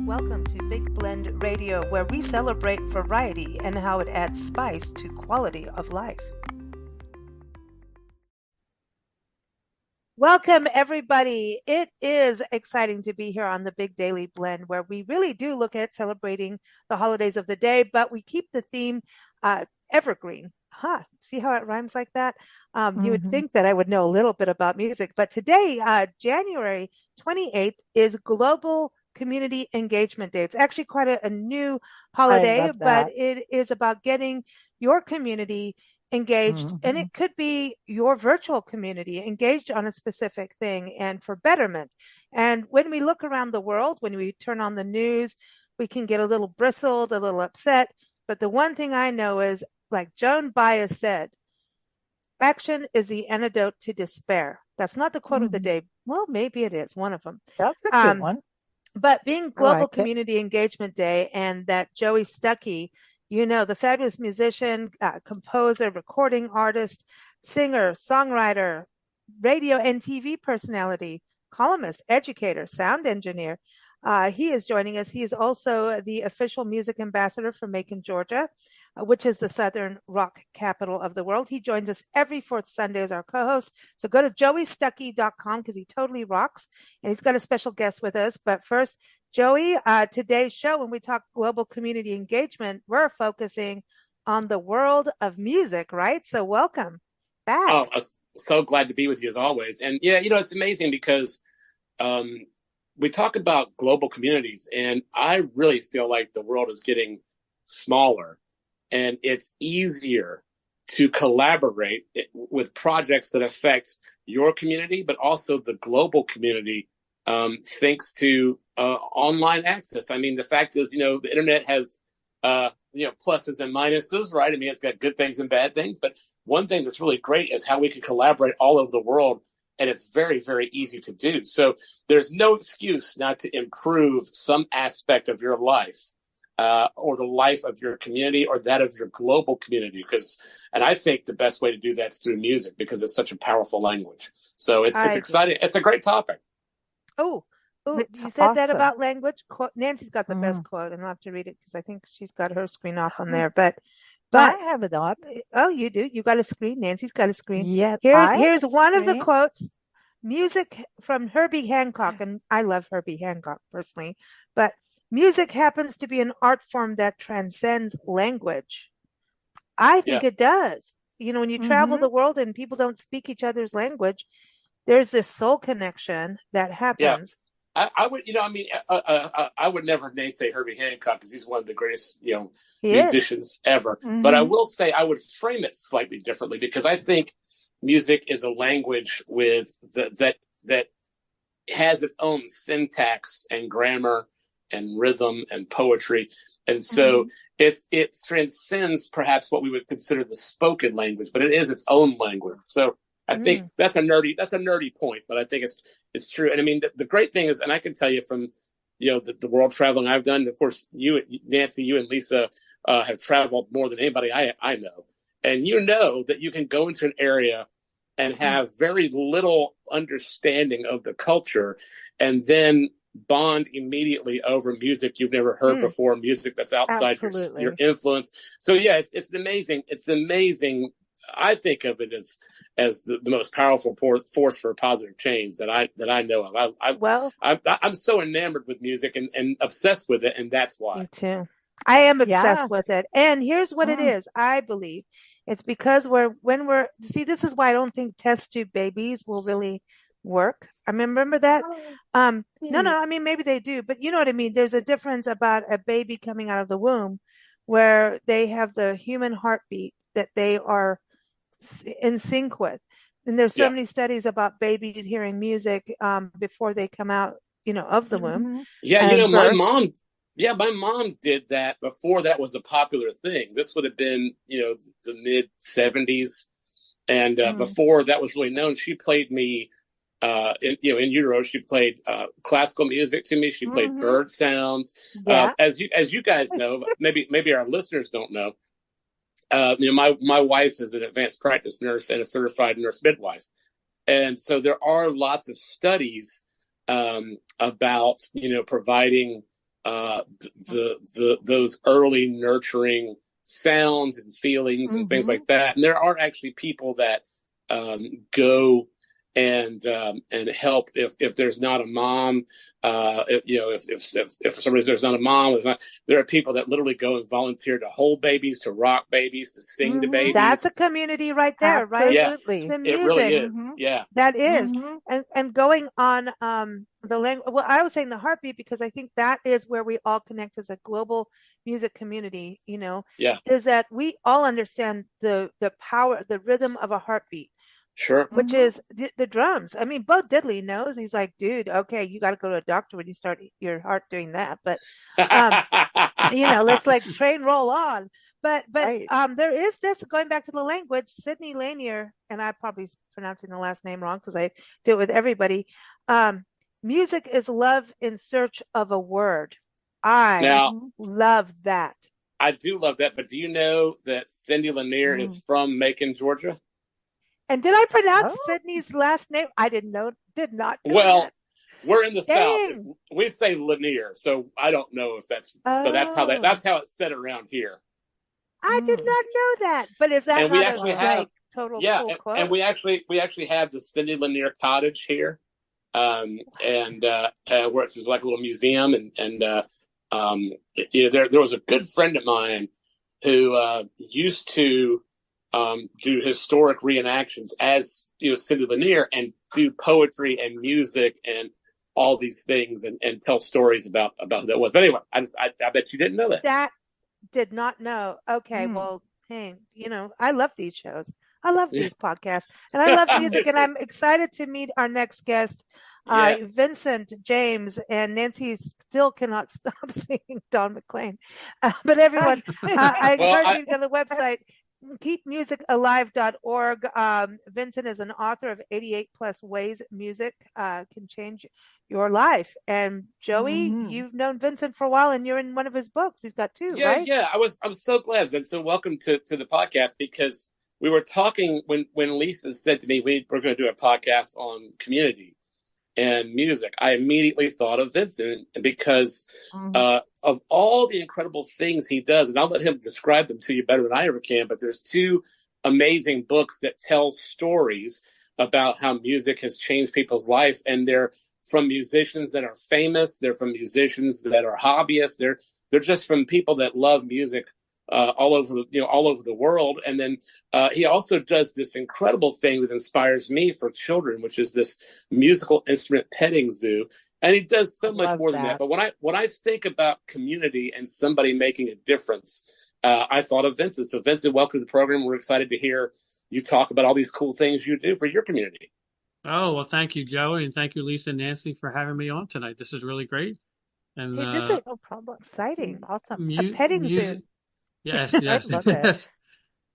Welcome to Big Blend Radio, where we celebrate variety and how it adds spice to quality of life. Welcome, everybody. It is exciting to be here on the Big Daily Blend, where we really do look at celebrating the holidays of the day, but we keep the theme evergreen. See how it rhymes like that? You would think that I would know a little bit about music, but today, January 28th, is Global Community Engagement Day. It's actually quite a new holiday, but it is about getting your community engaged, and it could be your virtual community engaged on a specific thing and for betterment. And when we look around the world, when we turn on the news, we can get a little bristled, a little upset. But the one thing I know is, like Joan Baez said, action is the antidote to despair. That's not the quote of the day. Well, maybe it is one of them. That's a good one. But being Global Community Engagement Day, and that Joey Stuckey, the fabulous musician, composer, recording artist, singer, songwriter, radio and TV personality, columnist, educator, sound engineer. He is joining us. He is also the official music ambassador for Macon, Georgia, which is the Southern rock capital of the world. He joins us every fourth Sunday as our co-host. So go to joeystuckey.com because he totally rocks. And he's got a special guest with us. But first, Joey, today's show, when we talk global community engagement, we're focusing on the world of music, right? So welcome back. Oh, I'm so glad to be with you as always. And yeah, it's amazing because we talk about global communities, and I really feel like the world is getting smaller, and it's easier to collaborate with projects that affect your community, but also the global community, thanks to online access. I mean, the fact is, the internet has, pluses and minuses, right? I mean, it's got good things and bad things, but one thing that's really great is how we can collaborate all over the world. And it's very, very easy to do. So there's no excuse not to improve some aspect of your life, or the life of your community, or that of your global community. And I think the best way to do that is through music, because it's such a powerful language. So it's exciting. It's a great topic. Oh, you said that about language. Nancy's got the best quote, and I'll have to read it because I think she's got her screen off on there. But I have it up. Oh, you do? You got a screen? Nancy's got a screen. Yes. Here's one of the quotes. Music from Herbie Hancock, and I love Herbie Hancock personally, but music happens to be an art form that transcends language. I think it does. When you travel the world and people don't speak each other's language, there's this soul connection that happens. Yeah. I would, I would never naysay Herbie Hancock because he's one of the greatest, musicians ever. But I will say I would frame it slightly differently, because I think music is a language with that has its own syntax and grammar and rhythm and poetry, and so it transcends perhaps what we would consider the spoken language, but it is its own language. So I think that's a nerdy point, but I think it's true. And I mean, the great thing is, and I can tell you from the world traveling I've done. Of course, Nancy, you and Lisa have traveled more than anybody I know. And that you can go into an area and have very little understanding of the culture, and then bond immediately over music you've never heard before, music that's outside your influence. So yeah, it's amazing. It's amazing. I think of it as the most powerful force for positive change that I know of. I'm so enamored with music and obsessed with it, and that's why. Me too. I am obsessed with it. And here's what it is. I believe it's because this is why I don't think test tube babies will really work. I mean, remember that? No, I mean, maybe they do, but you know what I mean? There's a difference about a baby coming out of the womb where they have the human heartbeat that they are in sync with. And there's so many studies about babies hearing music before they come out, of the womb. Yeah, my mom did that before that was a popular thing. This would have been, the mid 70s. And before that was really known, she played me, in utero, she played classical music to me. She played bird sounds. As you guys know, maybe our listeners don't know, my wife is an advanced practice nurse and a certified nurse midwife. And so there are lots of studies about, providing those early nurturing sounds and feelings and things like that. And there are actually people that go and help if there's not a mom. If for some reason there's not a mom, there are people that literally go and volunteer to hold babies, to rock babies, to sing to babies. That's a community right there, Absolutely. right? Yeah, it really is. Yeah, that is. And going on the language. Well, I was saying the heartbeat because I think that is where we all connect as a global music community. Is that we all understand the power, the rhythm of a heartbeat. Sure. Which is the drums. I mean, Bo Diddley knows. He's like, dude, okay, you got to go to a doctor when you start your heart doing that. But, let's like train roll on. But Right. there is this, going back to the language, Sidney Lanier, and I'm probably pronouncing the last name wrong because I do it with everybody. Music is love in search of a word. I love that. I do love that. But do you know that Cindy Lanier is from Macon, Georgia? And did I pronounce Sydney's last name? I did not know that. We're in the South. We say Lanier, so I don't know if that's, but that's how it's said around here. I did not know that. But is that total cool quote? And we actually have the Cindy Lanier Cottage here, where it's like a little museum, and there was a good friend of mine who used to do historic reenactions as Cindy Lanier and do poetry and music and all these things and tell stories about who that was. But anyway, I bet you didn't know that. That did not know. Okay, well, hey, I love these shows. I love these podcasts, and I love music, and I'm excited to meet our next guest. Yes. Vincent, James, and Nancy still cannot stop singing Don McLean. But everyone, I encourage you to go to the website. keepmusicalive.org. Vincent is an author of 88 plus ways music can change your life. And Joey, you've known Vincent for a while, and you're in one of his books. He's got two, right? Yeah. I'm so glad, Vincent. Welcome to the podcast, because we were talking when Lisa said to me we're going to do a podcast on community and music. I immediately thought of Vincent because of all the incredible things he does. And I'll let him describe them to you better than I ever can. But there's two amazing books that tell stories about how music has changed people's life. And they're from musicians that are famous. They're from musicians that are hobbyists. They're just from people that love music all over the world. And then he also does this incredible thing that inspires me for children, which is this musical instrument petting zoo. And he does so much more than that. But when I think about community and somebody making a difference, I thought of Vincent. So Vincent, welcome to the program. We're excited to hear you talk about all these cool things you do for your community. Oh, well, thank you, Joey, and thank you, Lisa and Nancy, for having me on tonight. This is really great. And this is no problem. Exciting. Awesome. A petting zoo. Yes. It's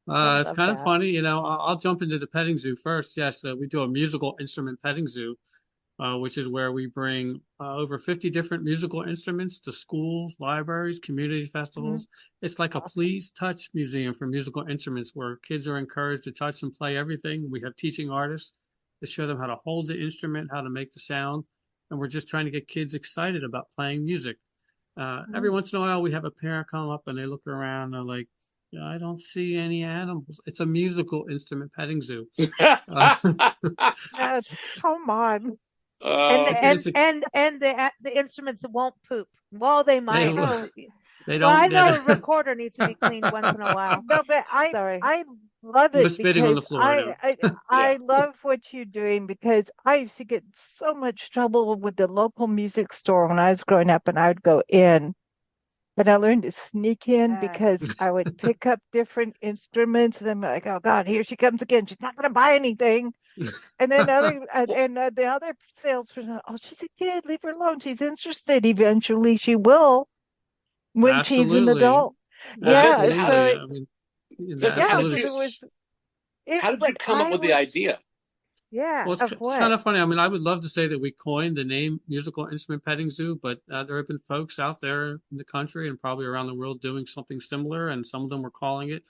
kind of funny, I'll jump into the petting zoo first. Yes, we do a musical instrument petting zoo, which is where we bring over 50 different musical instruments to schools, libraries, community festivals. It's like a Please Touch museum for musical instruments where kids are encouraged to touch and play everything. We have teaching artists to show them how to hold the instrument, how to make the sound, and we're just trying to get kids excited about playing music. Every once in a while, we have a parent come up and they look around and they're like, I don't see any animals. It's a musical instrument petting zoo. Come on. And the instruments won't poop. Well, they might. They don't. I know a recorder needs to be cleaned once in a while. No, but I love it. Spitting on the floor. I love what you're doing, because I used to get so much trouble with the local music store when I was growing up, and I would go in. But I learned to sneak in because I would pick up different instruments, and then like, oh God, here she comes again. She's not going to buy anything. And then the other salesperson, oh, she's a kid, leave her alone. She's interested. Eventually, she will when she's an adult. How did you come up with the idea? Yeah. Well, it's kind of funny. I mean, I would love to say that we coined the name Musical Instrument Petting Zoo, but there have been folks out there in the country and probably around the world doing something similar, and some of them were calling it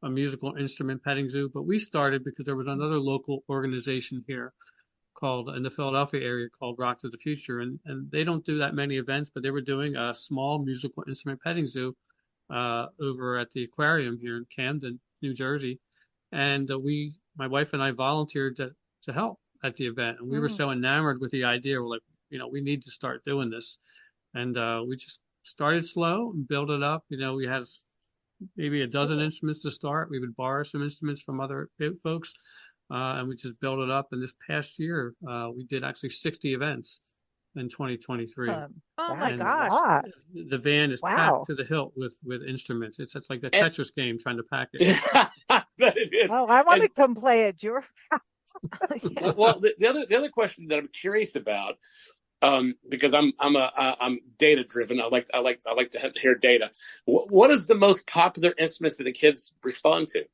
a Musical Instrument Petting Zoo. But we started because there was another local organization here called in the Philadelphia area called Rock to the Future, and they don't do that many events, but they were doing a small musical instrument petting zoo over at the aquarium here in Camden, New Jersey, and my wife and I volunteered to help at the event, and we were so enamored with the idea. We're like, we need to start doing this, and we just started slow and built it up. We had maybe a dozen instruments to start. We would borrow some instruments from other folks, and we just built it up. And this past year, we did actually 60 events in 2023. Oh my gosh! The van is packed to the hilt with instruments. It's like the Tetris game trying to pack it. Oh, I want to come play at your house. Well, the other question that I'm curious about, because I'm data driven. I like to hear data. What is the most popular instruments that the kids respond to?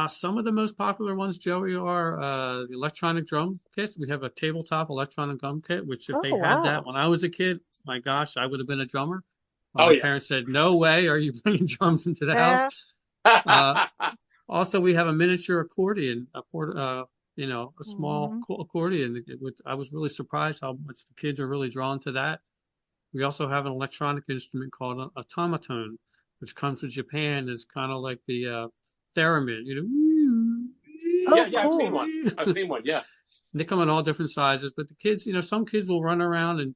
Some of the most popular ones, Joey, are the electronic drum kits. We have a tabletop electronic drum kit, which if they had that when I was a kid, my gosh, I would have been a drummer. My parents said, "No way, are you bringing drums into the house?" Also, we have a miniature accordion, a small accordion. I was really surprised how much the kids are really drawn to that. We also have an electronic instrument called an automaton, which comes from Japan. It's kind of like the theremin, Cool. I've seen one. Yeah. And they come in all different sizes, but the kids, some kids will run around and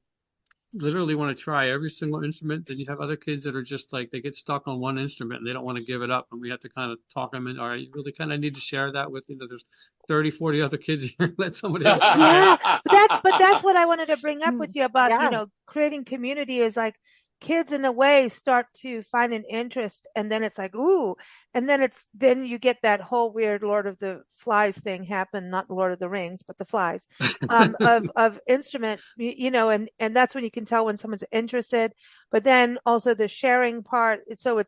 literally want to try every single instrument. Then you have other kids that are just like, they get stuck on one instrument and they don't want to give it up. And we have to kind of talk them in. All right, you really kind of need to share that with, there's 30, 40 other kids here. Let somebody else. But that's what I wanted to bring up with you about, creating community is like, kids in a way start to find an interest, and then it's like, ooh, and then you get that whole weird Lord of the Flies thing happen, not Lord of the Rings, but the flies, of instrument, and that's when you can tell when someone's interested, but then also the sharing part. So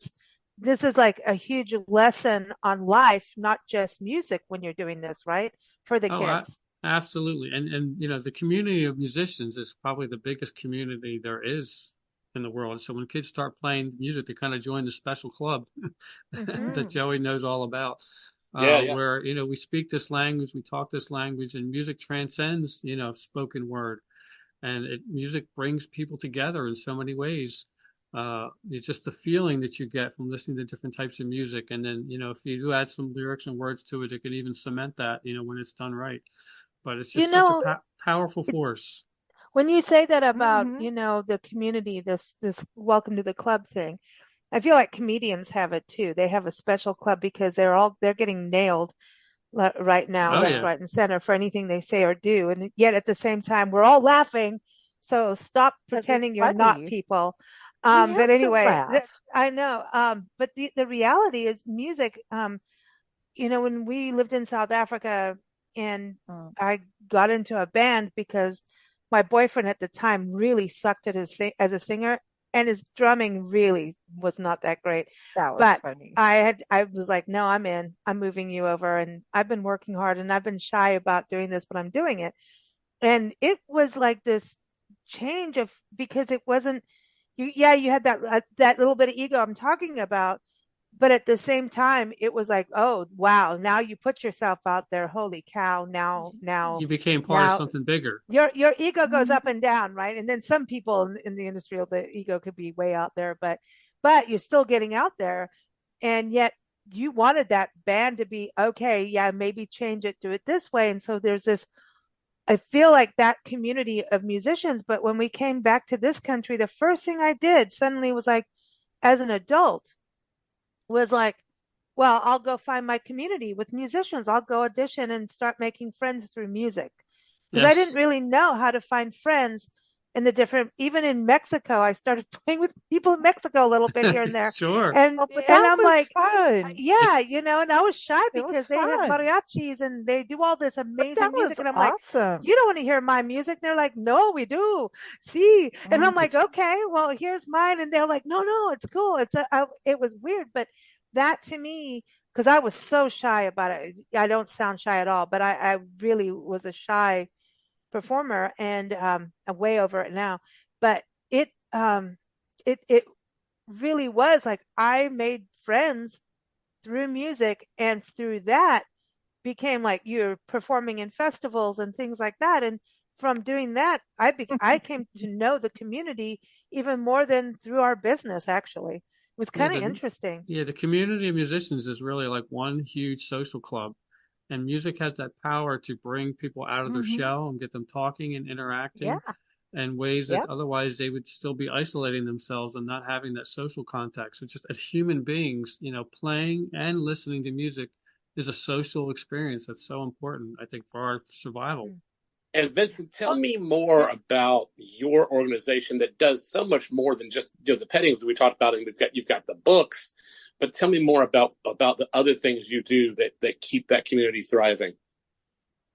this is like a huge lesson on life, not just music when you're doing this, right? For the kids. Absolutely. And, the community of musicians is probably the biggest community there is in the world. So when kids start playing music, they kind of join the special club that Joey knows all about. Where, we speak this language, we talk this language, and music transcends, spoken word. And music brings people together in so many ways. It's just the feeling that you get from listening to different types of music. And then, if you do add some lyrics and words to it, it can even cement that, when it's done right. But it's just such a powerful force. When you say that about, the community, this welcome to the club thing, I feel like comedians have it too. They have a special club because they're getting nailed right now, left, right, and center for anything they say or do. And yet at the same time, we're all laughing. So stop pretending you're not people. But anyway, I know. But the reality is music, when we lived in South Africa and I got into a band because my boyfriend at the time really sucked at as a singer, and his drumming really was not that great. That was funny. I was like, no, I'm in. I'm moving you over, and I've been working hard, and I've been shy about doing this, but I'm doing it. And it was like this change because it wasn't. You had that little bit of ego I'm talking about. But at the same time, it was like, oh, wow, now you put yourself out there. Holy cow. Now you became part of something bigger. Your ego goes up and down, right? And then some people in the industry, the ego could be way out there, but you're still getting out there. And yet you wanted that band to be, okay, yeah, maybe change it, do it this way. And so there's this, I feel like that community of musicians. But when we came back to this country, the first thing I did suddenly was like, as an adult, was like, well, I'll go find my community with musicians. I'll go audition and start making friends through music. Because I didn't really know how to find friends in even in Mexico, I started playing with people in Mexico a little bit here and there. Sure. And I'm like, fun. Yeah, and I was shy because they have mariachis and they do all this amazing music. And I'm awesome. Like, you don't want to hear my music? They're like, no, we do. See? And I'm like, okay, well, here's mine. And they're like, no, it's cool. It was weird. But that to me, because I was so shy about it. I don't sound shy at all, but I really was a shy performer, and I'm way over it now. But it really was like I made friends through music, and through that became like you're performing in festivals and things like that. And from doing that, I came to know the community even more than through our business, actually. It was Yeah, kind of interesting. the community of musicians is really like one huge social club. And music has that power to bring people out of their shell and get them talking and interacting in ways that otherwise they would still be isolating themselves and not having that social contact. So just as human beings, playing and listening to music is a social experience that's so important, I think, for our survival. And Vincent, tell me more about your organization that does so much more than just the petting that we talked about, and you've got the books. But tell me more about the other things you do that keep that community thriving.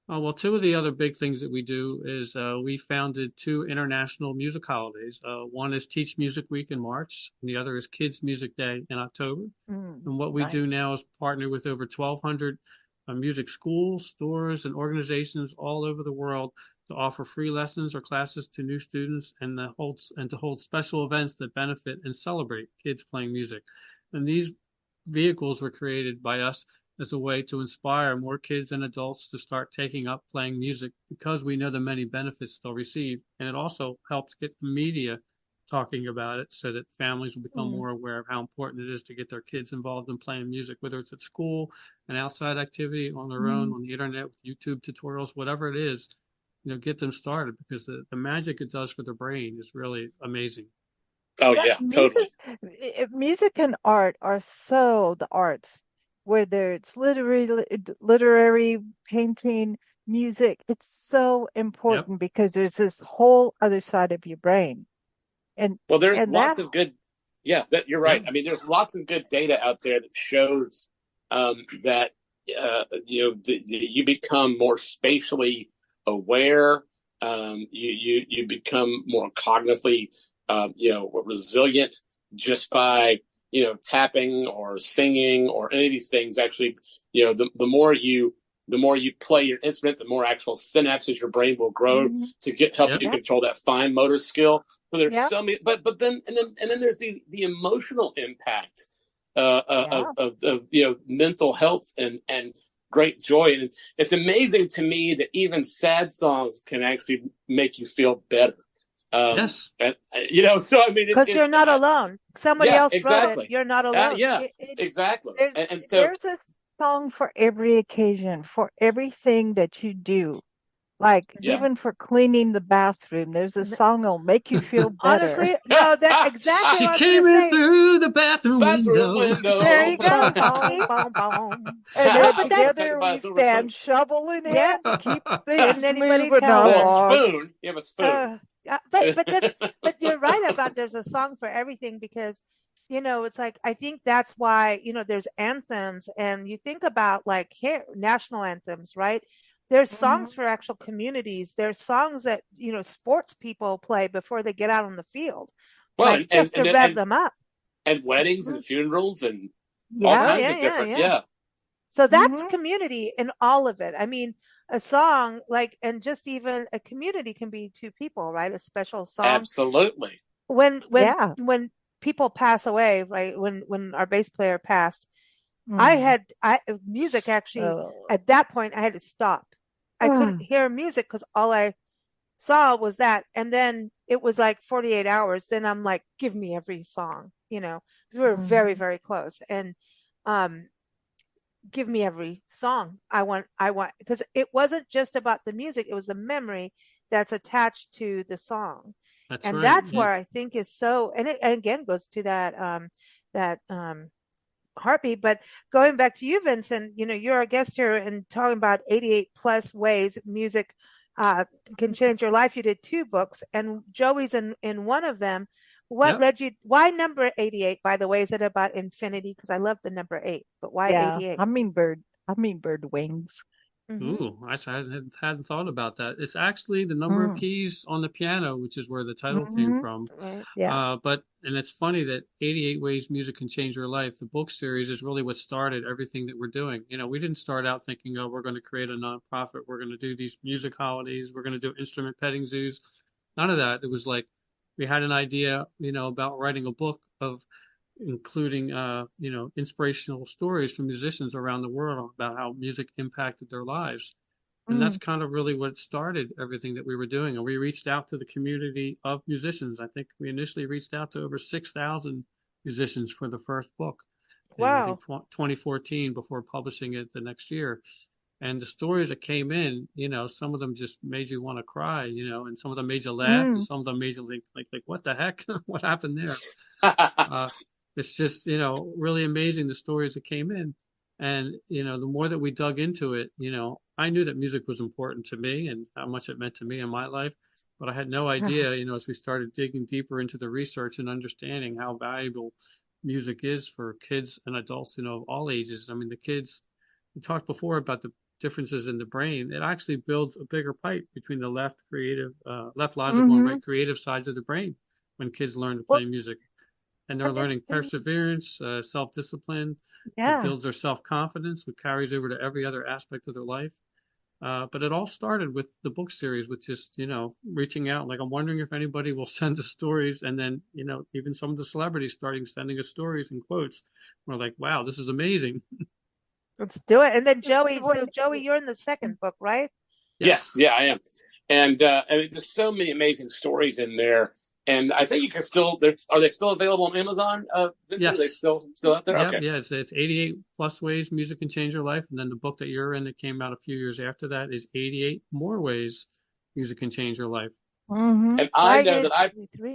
Well, two of the other big things that we do is we founded two international music holidays. One is Teach Music Week in March, and the other is Kids Music Day in October. And what we do now is partner with over 1,200 music schools, stores, and organizations all over the world to offer free lessons or classes to new students and to hold special events that benefit and celebrate kids playing music. And these vehicles were created by us as a way to inspire more kids and adults to start taking up playing music because we know the many benefits they'll receive. And it also helps get the media talking about it so that families will become more aware of how important it is to get their kids involved in playing music, whether it's at school, an outside activity, on their own, on the internet, with YouTube tutorials, whatever it is, get them started, because the magic it does for the brain is really amazing. Oh yeah, totally. Music and art are so the arts, whether it's literary, painting, music. It's so important because there's this whole other side of your brain. And well, there's lots of good. Yeah, you're right. I mean, there's lots of good data out there that shows that you become more spatially aware. You become more cognitively resilient just by tapping or singing or any of these things. Actually, the more you play your instrument, the more actual synapses your brain will grow to help you control that fine motor skill. So there's so many, but then there's the emotional impact of mental health and great joy. And it's amazing to me that even sad songs can actually make you feel better. Yes. And, so I mean, because you're not alone. Somebody else wrote it. You're not alone. Exactly. And so there's a song for every occasion, for everything that you do. Like even for cleaning the bathroom, there's a song that'll make you feel better. Honestly, no, that's exactly she what I was came in through the bathroom window. There you go. Boom, boom. And then together we stand shoveling in, keep things moving along. Spoon. You have a spoon. But you're right about there's a song for everything, because it's like, I think that's why there's anthems, and you think about like national anthems, right? There's songs for actual communities. There's songs that sports people play before they get out on the field, just to rev them up. And weddings and funerals and all kinds of different. So that's community in all of it. I mean, a song and just even a community can be two people, right? A special song. Absolutely. When people pass away, right? When our bass player passed, music actually at that point I had to stop. I couldn't hear music because all I saw was that. And then it was like 48 hours. Then I'm like, give me every song, because we were very, very close. And give me every song. I want, because it wasn't just about the music. It was the memory that's attached to the song. That's where I think is so, and it again goes to that heartbeat. But going back to you, Vincent, you're a guest here and talking about 88 plus ways music can change your life. You did 2 books, and Joey's in one of them. What led you? Why number 88? By the way, is it about infinity? Because I love the number 8, but why 88? I mean bird wings. Ooh, I hadn't thought about that. It's actually the number of keys on the piano, which is where the title came from. Right. Yeah. And it's funny that 88 Ways Music Can Change Your Life, the book series, is really what started everything that we're doing. We didn't start out thinking, oh, we're going to create a nonprofit, we're going to do these music holidays, we're going to do instrument petting zoos. None of that. It was like we had an idea, about writing a book of including inspirational stories from musicians around the world about how music impacted their lives. And that's kind of really what started everything that we were doing. And we reached out to the community of musicians. I think we initially reached out to over 6,000 musicians for the first book. Wow. In, I think 2014, before publishing it the next year. And the stories that came in, some of them just made you want to cry, and some of them made you laugh, and some of them made you think, like, what the heck? What happened there? It's just, really amazing, the stories that came in. And, the more that we dug into it, I knew that music was important to me and how much it meant to me in my life. But I had no idea, as we started digging deeper into the research and understanding how valuable music is for kids and adults, of all ages. I mean, the kids, we talked before about the differences in the brain. It actually builds a bigger pipe between the left logical and right creative sides of the brain when kids learn to play music. And they're learning perseverance, self-discipline. It builds their self-confidence, which carries over to every other aspect of their life. But it all started with the book series, with just, reaching out. Like, I'm wondering if anybody will send us stories. And then, even some of the celebrities starting sending us stories and quotes. We're like, wow, this is amazing. Let's do it. And then Joey, you're in the second book, right? Yes, yeah, I am. And there's so many amazing stories in there. And I think you can still, are they still available on Amazon? Vincent? Yes. Are they still out there? Yep, okay. Yeah, it's 88 plus ways music can change your life. And then the book that you're in that came out a few years after that is 88 more ways music can change your life. And I know that I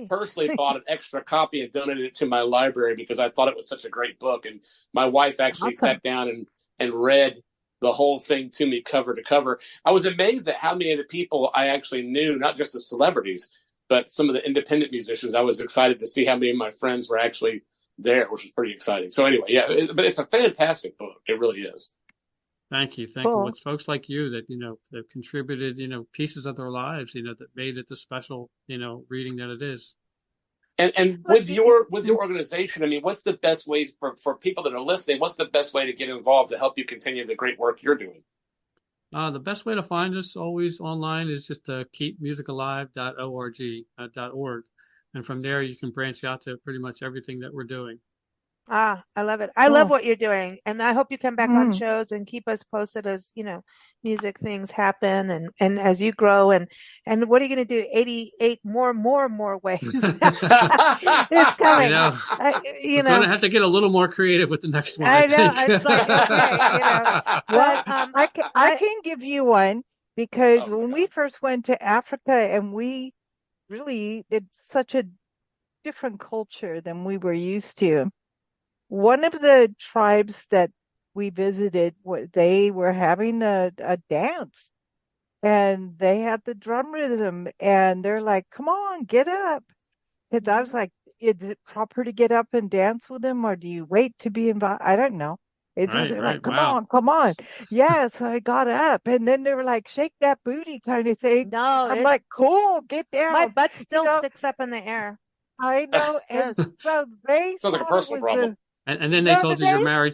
personally bought an extra copy and donated it to my library because I thought it was such a great book. And my wife actually sat down and read the whole thing to me cover to cover. I was amazed at how many of the people I actually knew, not just the celebrities, but some of the independent musicians. I was excited to see how many of my friends were actually there, which was pretty exciting. So anyway, but it's a fantastic book. It really is. Thank you. Thank you. It's folks like you that, that contributed, pieces of their lives, that made it the special, reading that it is. And with your organization, I mean, what's the best ways for people that are listening? What's the best way to get involved to help you continue the great work you're doing? The best way to find us always online is just keepmusicalive.org. And from there, you can branch out to pretty much everything that we're doing. I love it. I love what you're doing. And I hope you come back on shows and keep us posted as, music things happen and as you grow. And what are you going to do? 88 more ways. It's coming. We're going to have to get a little more creative with the next one. I know. It's like, okay, but I can give you one because when we first went to Africa and we really did such a different culture than we were used to. One of the tribes that we visited, they were having a dance and they had the drum rhythm and they're like, come on, get up. Because I was like, is it proper to get up and dance with them or do you wait to be invited? I don't know. They're like, come on. Yeah, so I got up and then they were like, shake that booty kind of thing. No, I'm like, cool, get down. My butt still sticks up in the air. I know. And so they sounds like a personal problem. And then they told you you're married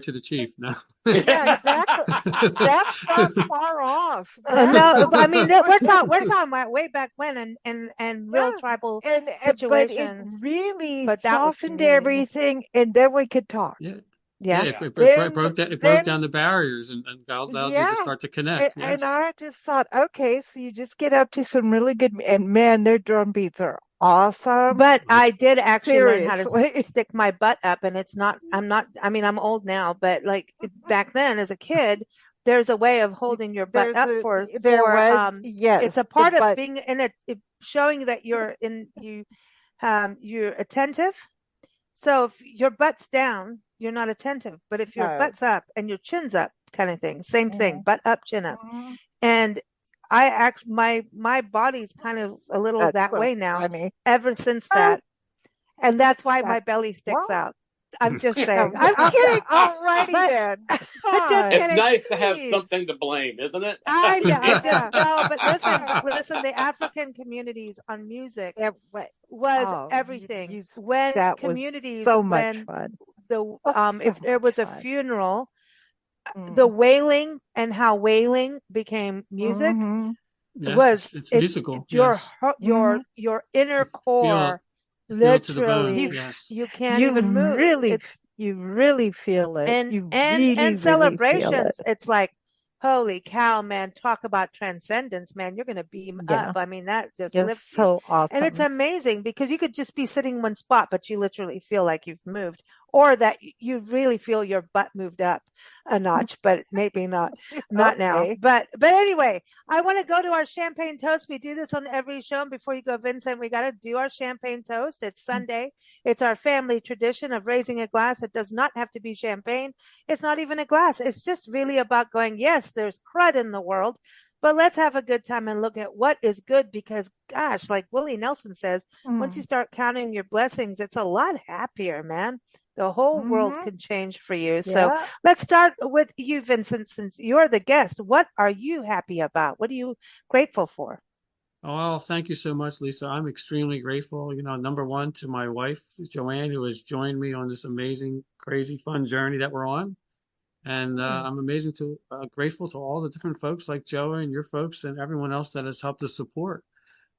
to the chief. No. Yeah, exactly. That's not far off. No, I mean we're talking about way back when and real tribal situations. But it really softened everything, and then we could talk. Yeah. It broke down the barriers and allowed you to start to connect. And I just thought, okay, so you just get up to some really good, and man, their drum beats are awesome. But I did actually learn how to stick my butt up, and I'm old now, but like back then as a kid, there's a way of holding your butt up it's a part of being in it, showing that you're attentive. So if your butt's down, you're not attentive, but if your butt's up and your chin's up kind of thing, same thing, butt up, chin up. And my body's kind of a little that way now ever since that. And that's why my belly sticks out. I'm just saying. I'm kidding. Alrighty then. It's nice to have something to blame, isn't it? I know. But listen, the African communities on music was everything. When that communities, was so much fun. If there was a funeral, the wailing and how wailing became music it's musical. Your inner core Feel to the bone. Literally, Yes. you can't even move. You really feel it. You And really, really feel it. celebrations. It's like, holy cow, man! Talk about transcendence, man! You're gonna beam up. Yeah. I mean, that just It's lifts you, so and it's awesome. amazing because you could just be sitting in one spot, but you literally feel like you've moved, or that you really feel your butt moved up a notch, but maybe not now. Okay. But anyway, I want to go to our champagne toast. We do this on every show. And before you go, Vincent, we got to do our champagne toast. It's Sunday. It's our family tradition of raising a glass. It does not have to be champagne. It's not even a glass. It's just really about going, yes, there's crud in the world, but let's have a good time and look at what is good because, gosh, like Willie Nelson says, once you start counting your blessings, it's a lot happier, man. The whole world can change for you. So let's start with you, Vincent, since you're the guest. What are you happy about? What are you grateful for? Oh, well, thank you so much, Lisa. I'm extremely grateful, number one, to my wife, Joanne, who has joined me on this amazing, crazy, fun journey that we're on. And I'm grateful to all the different folks like Joey and your folks and everyone else that has helped us support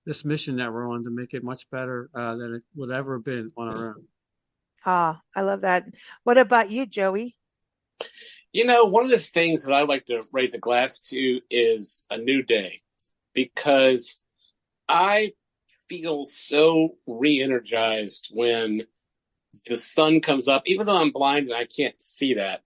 this mission that we're on to make it much better than it would ever have been on our own. Ah, I love that. What about you, Joey? One of the things that I like to raise a glass to is a new day because I feel so re-energized when the sun comes up, even though I'm blind and I can't see that.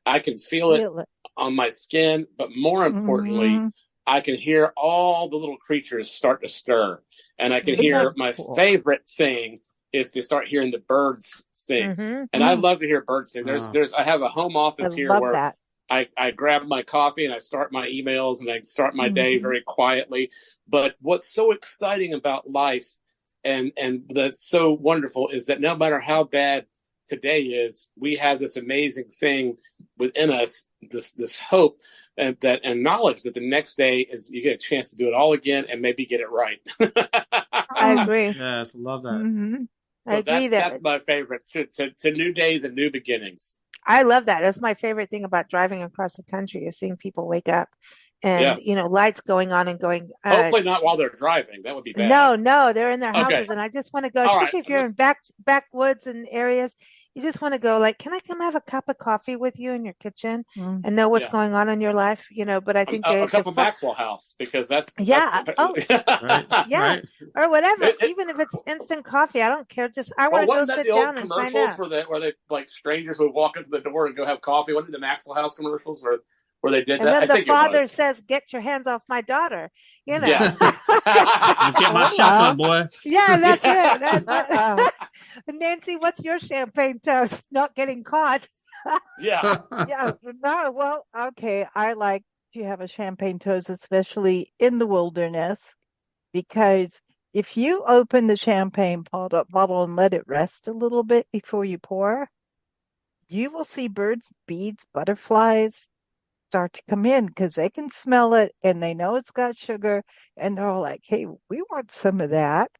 I can feel it on my skin, but more importantly, I can hear all the little creatures start to stir. And I can hear my favorite thing is to start hearing the birds sing. And I love to hear birds sing. I have a home office here where I grab my coffee and I start my emails and I start my day very quietly. But what's so exciting about life and that's so wonderful is that no matter how bad today is, we have this amazing thing within us, this hope and knowledge that the next day is you get a chance to do it all again and maybe get it right. I agree. Yes, love that. I agree that's my favorite to new days and new beginnings. I love that. That's my favorite thing about driving across the country is seeing people wake up and, lights going on and going. Hopefully not while they're driving. That would be bad. No, they're in their houses. And I just want to go, especially if you're in backwoods and areas, you just want to go like, can I come have a cup of coffee with you in your kitchen and know what's going on in your life? But I think a cup of Maxwell House because that's right. Or whatever. It, even if it's instant coffee, I don't care. Just I want to go sit down and find out. Where they like strangers would walk up to the door and go have coffee? Wasn't it the Maxwell House commercials where they did and that? And then the father says, "Get your hands off my daughter." Yeah. Get my shotgun, boy. Yeah, that's it. That's it. Nancy, what's your champagne toast? Not getting caught. Yeah. No, well, okay. I like to have a champagne toast, especially in the wilderness, because if you open the champagne bottle and let it rest a little bit before you pour, you will see birds, bees, butterflies start to come in because they can smell it and they know it's got sugar and they're all like, hey, we want some of that.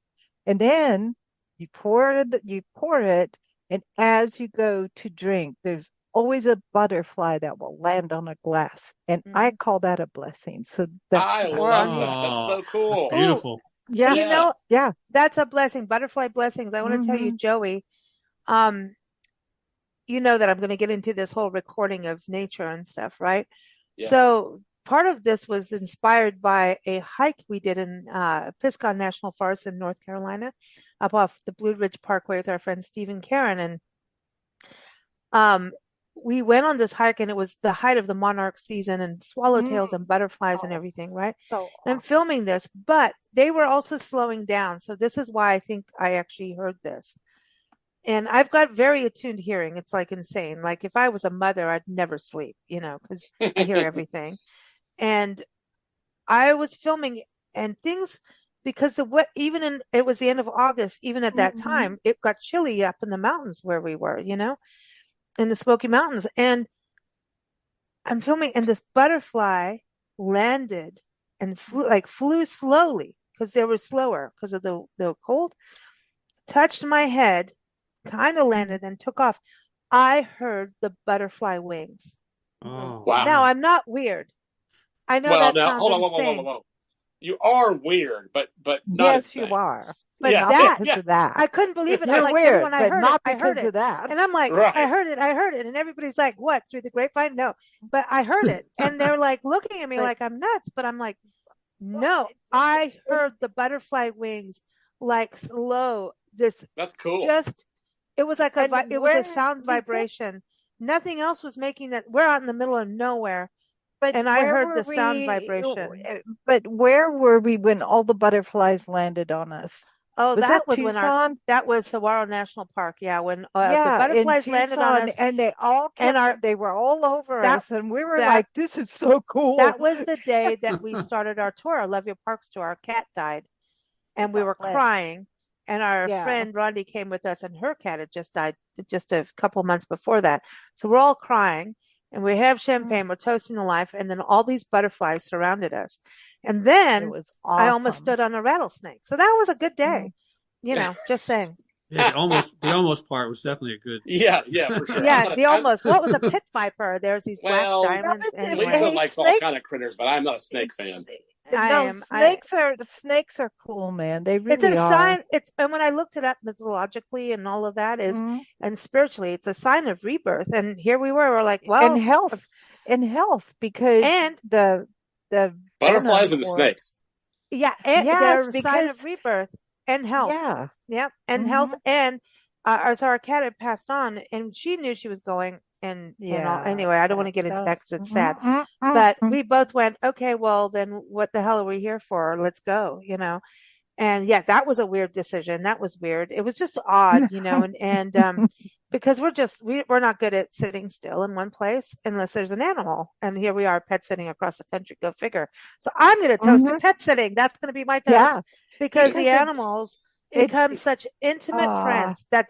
And then you pour it, and as you go to drink, there's always a butterfly that will land on a glass. And I call that a blessing. So I love that. That's so cool. That's beautiful. Yeah. That's a blessing. Butterfly blessings. I want to tell you, Joey, you know that I'm going to get into this whole recording of nature and stuff, right? Yeah. So part of this was inspired by a hike we did in Pisgah National Forest in North Carolina, up off the Blue Ridge Parkway with our friend Steve and Karen. And we went on this hike, and it was the height of the monarch season and swallowtails and butterflies and everything, right? So awesome. And I'm filming this, but they were also slowing down. So this is why I think I actually heard this. And I've got very attuned hearing. It's like insane. Like if I was a mother, I'd never sleep, because I hear everything. And I was filming and things, because it was the end of August, even at that time, it got chilly up in the mountains where we were, in the Smoky Mountains. And I'm filming, and this butterfly landed and flew slowly because they were slower because of the cold, touched my head, kind of landed and took off. I heard the butterfly wings. Oh, wow. Now, I'm not weird. I know that sounds insane. Whoa. You are weird, but not yes, insane. You are. But not because of that. I couldn't believe it. You're like, weird, when I but heard not it, I heard because it. of that. And I'm like, Right. I heard it. And everybody's like, what, through the grapevine? No, but I heard it. And they're like looking at me like I'm nuts, but I'm like, no, I heard the butterfly wings like slow. That's cool. It was like it was a sound vibration. Nothing else was making that. We're out in the middle of nowhere. And I heard the sound vibration. But where were we when all the butterflies landed on us? Oh, that was Tucson? That was Saguaro National Park. Yeah, when the butterflies landed on us, and they all they were all over us, and we were like, "This is so cool." That was the day that we started our tour, our Love Your Parks tour. Our cat died, and we were crying. And our friend Rondi came with us, and her cat had just died just a couple months before that. So we're all crying. And we have champagne, we're toasting the life, and then all these butterflies surrounded us. And then I almost stood on a rattlesnake. So that was a good day. Just saying. Yeah, the almost part was definitely a good. Yeah, for sure. Yeah, almost. What was a pit viper? There's these black diamonds. Lisa likes all kind of critters, but I'm not a snake fan. Snakes are cool, man. They really are. Sign. And when I looked it up mythologically and all of that and spiritually, it's a sign of rebirth. And here we were like, well, and health, because the butterflies and the snakes. Yeah, they're a sign of rebirth and health. Yeah, and health. And so our cat had passed on, and she knew she was going. And anyway, I don't want to get into that because it's sad. But we both went, okay, well, then what the hell are we here for? Let's go, And that was a weird decision. That was weird. It was just odd, and because we're not good at sitting still in one place unless there's an animal. And here we are, pet sitting across the country. Go figure. So I'm going to toast to pet sitting. That's going to be my toast because the animals become such intimate friends. That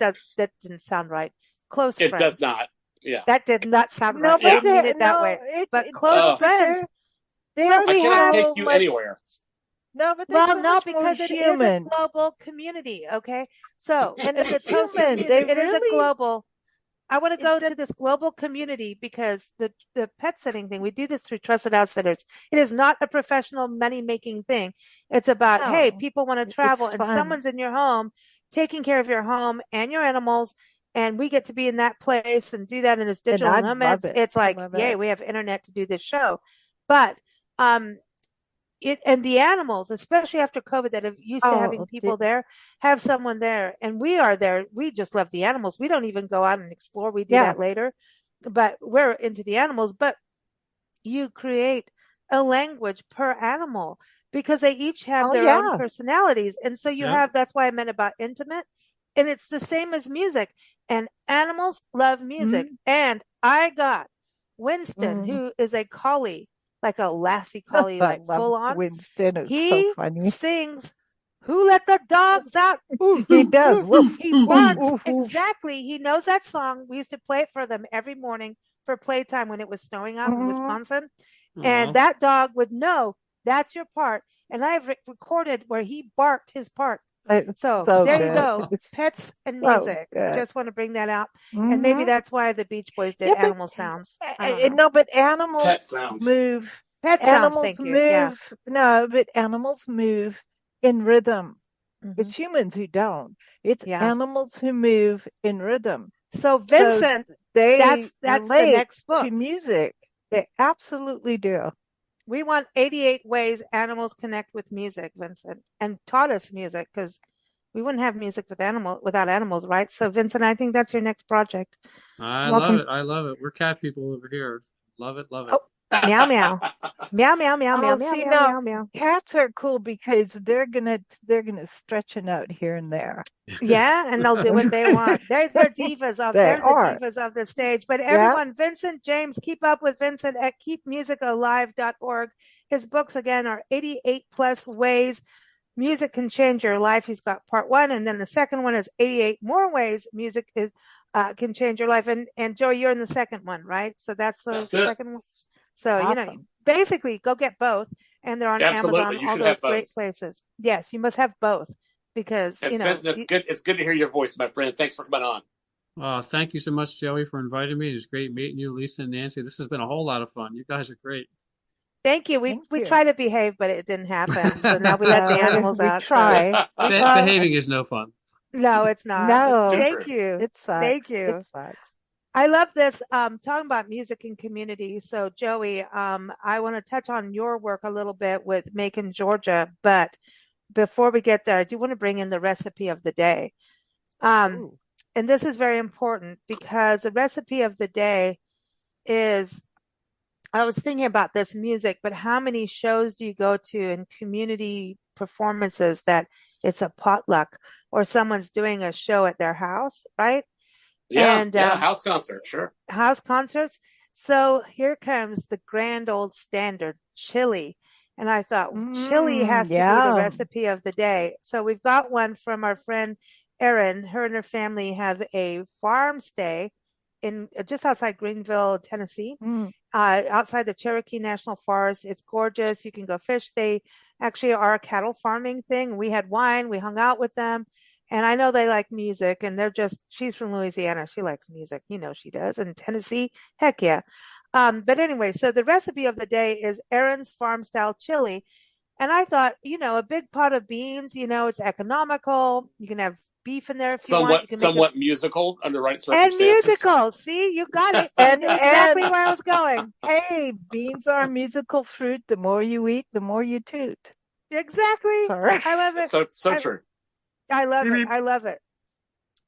didn't sound right. Close friends. It does not. Yeah. That did not sound right. I didn't mean it that way. But close friends. I can't take you anywhere. No, but because it is a global community. Okay, so and the toast it is a global. I want to go to this global community because the pet sitting thing, we do this through trusted outfitters. It is not a professional money making thing. It's about hey, people want to travel and someone's in your home taking care of your home and your animals. And we get to be in that place and do that in its digital nomads. It's like, yay, we have internet to do this show. But and the animals, especially after COVID, that have used to having people there, have someone there. And we are there. We just love the animals. We don't even go out and explore. We do that later. But we're into the animals. But you create a language per animal because they each have their own personalities. And so you have, that's why I meant about intimate. And it's the same as music. And animals love music. And I got Winston, who is a collie, like a lassie collie, like full on. Winston is so funny. He sings, "Who Let the Dogs Out?" He does. He barks. Exactly. He knows that song. We used to play it for them every morning for playtime when it was snowing out in Wisconsin. And that dog would know that's your part. And I've recorded where he barked his part. So there you go. Pets and music. Just want to bring that out. And maybe that's why the Beach Boys did animal sounds. No, but animals move. Pet sounds, thank you. Yeah. No, but animals move in rhythm. It's humans who don't. It's animals who move in rhythm. So Vincent, that's the next book. To music. They absolutely do. We want 88 ways animals connect with music, Vincent, and taught us music because we wouldn't have music without animals, right? So, Vincent, I think that's your next project. Love it. I love it. We're cat people over here. Love it. Love it. Oh, meow, meow. Meow, meow, meow, meow, meow, meow, meow. Cats are cool because they're gonna stretch a note here and there. Yeah, and they'll do what they want. They're divas of the divas of the stage. But everyone, Vincent James, keep up with Vincent at keepmusicalive.org. His books again are 88 plus ways music can change your life. He's got part 1, and then the second one is 88 more ways music can change your life. And Joey, you're in the second one, right? So that's the second one. So awesome. Basically go get both, and they're on Amazon, all those great places. Yes, you must have both. Because it's good to hear your voice, my friend. Thanks for coming on. Thank you so much, Joey, for inviting me. It was great meeting you, Lisa and Nancy. This has been a whole lot of fun. You guys are great. Thank you. We try to behave, but it didn't happen. So now we let the animals we out. try. So. Behaving is no fun. No, it's not. No, Thank you. it sucks. Thank you. It sucks. I love this. Talking about music and community. So Joey, I want to touch on your work a little bit with Macon, Georgia, but before we get there, I do want to bring in the recipe of the day. And this is very important because the recipe of the day is, I was thinking about this music, but how many shows do you go to in community performances that it's a potluck or someone's doing a show at their house, right? Yeah, And house concert, sure. House concerts. So here comes the grand old standard, chili. And I thought chili has to be the recipe of the day. So we've got one from our friend Erin. Her and her family have a farm stay in just outside Greenville, Tennessee, outside the Cherokee National Forest. It's gorgeous. You can go fish. They actually are a cattle farming thing. We had wine. We hung out with them. And I know they like music, and she's from Louisiana. She likes music. You know she does. And Tennessee, heck yeah. But anyway, so the recipe of the day is Erin's farm style chili. And I thought, a big pot of beans, it's economical. You can have beef in there if you want. You can somewhat musical under the right circumstances. And musical. See, you got it. And exactly where I was going. Hey, beans are a musical fruit. The more you eat, the more you toot. Exactly. Sorry. I love it. So true. I love it. I love it.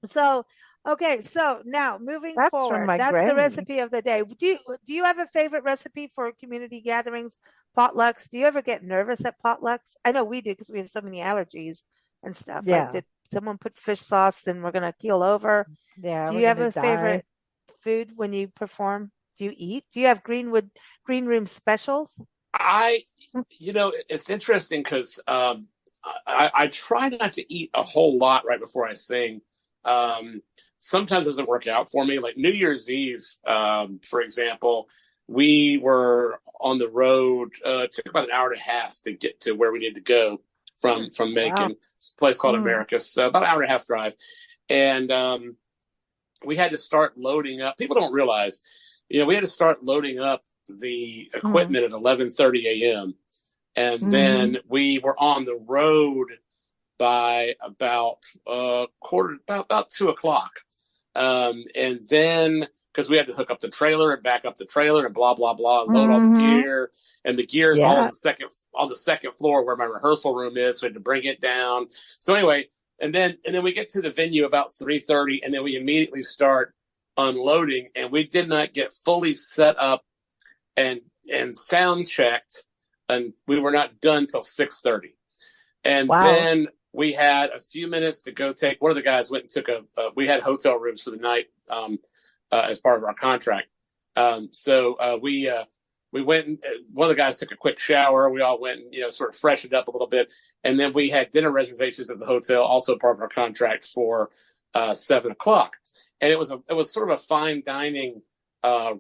So, okay. So now moving forward, that's the recipe of the day. Do you have a favorite recipe for community gatherings, potlucks? Do you ever get nervous at potlucks? I know we do because we have so many allergies and stuff. Yeah. Like, did someone put fish sauce, then we're going to keel over? Yeah. Do you have a favorite food when you perform? Do you eat? Do you have green room specials? It's interesting because I try not to eat a whole lot right before I sing. Sometimes it doesn't work out for me. Like New Year's Eve, for example, we were on the road. It took about an hour and a half to get to where we needed to go from Macon. It's a place called Americus. So about an hour and a half drive. And we had to start loading up. People don't realize, we had to start loading up the equipment at 11:30 a.m. And then we were on the road by about about 2:00. And then because we had to hook up the trailer and back up the trailer and blah blah blah, load all the gear, and the gear is all on the second floor where my rehearsal room is. So we had to bring it down. So anyway, and then we get to the venue about 3:30, and then we immediately start unloading, and we did not get fully set up and sound checked, and we were not done till 6:30. And then we had a few minutes to go take. One of the guys went and took we had hotel rooms for the night as part of our contract. So we went and one of the guys took a quick shower. We all went and, sort of freshened up a little bit. And then we had dinner reservations at the hotel, also part of our contract for 7:00. And it was sort of a fine dining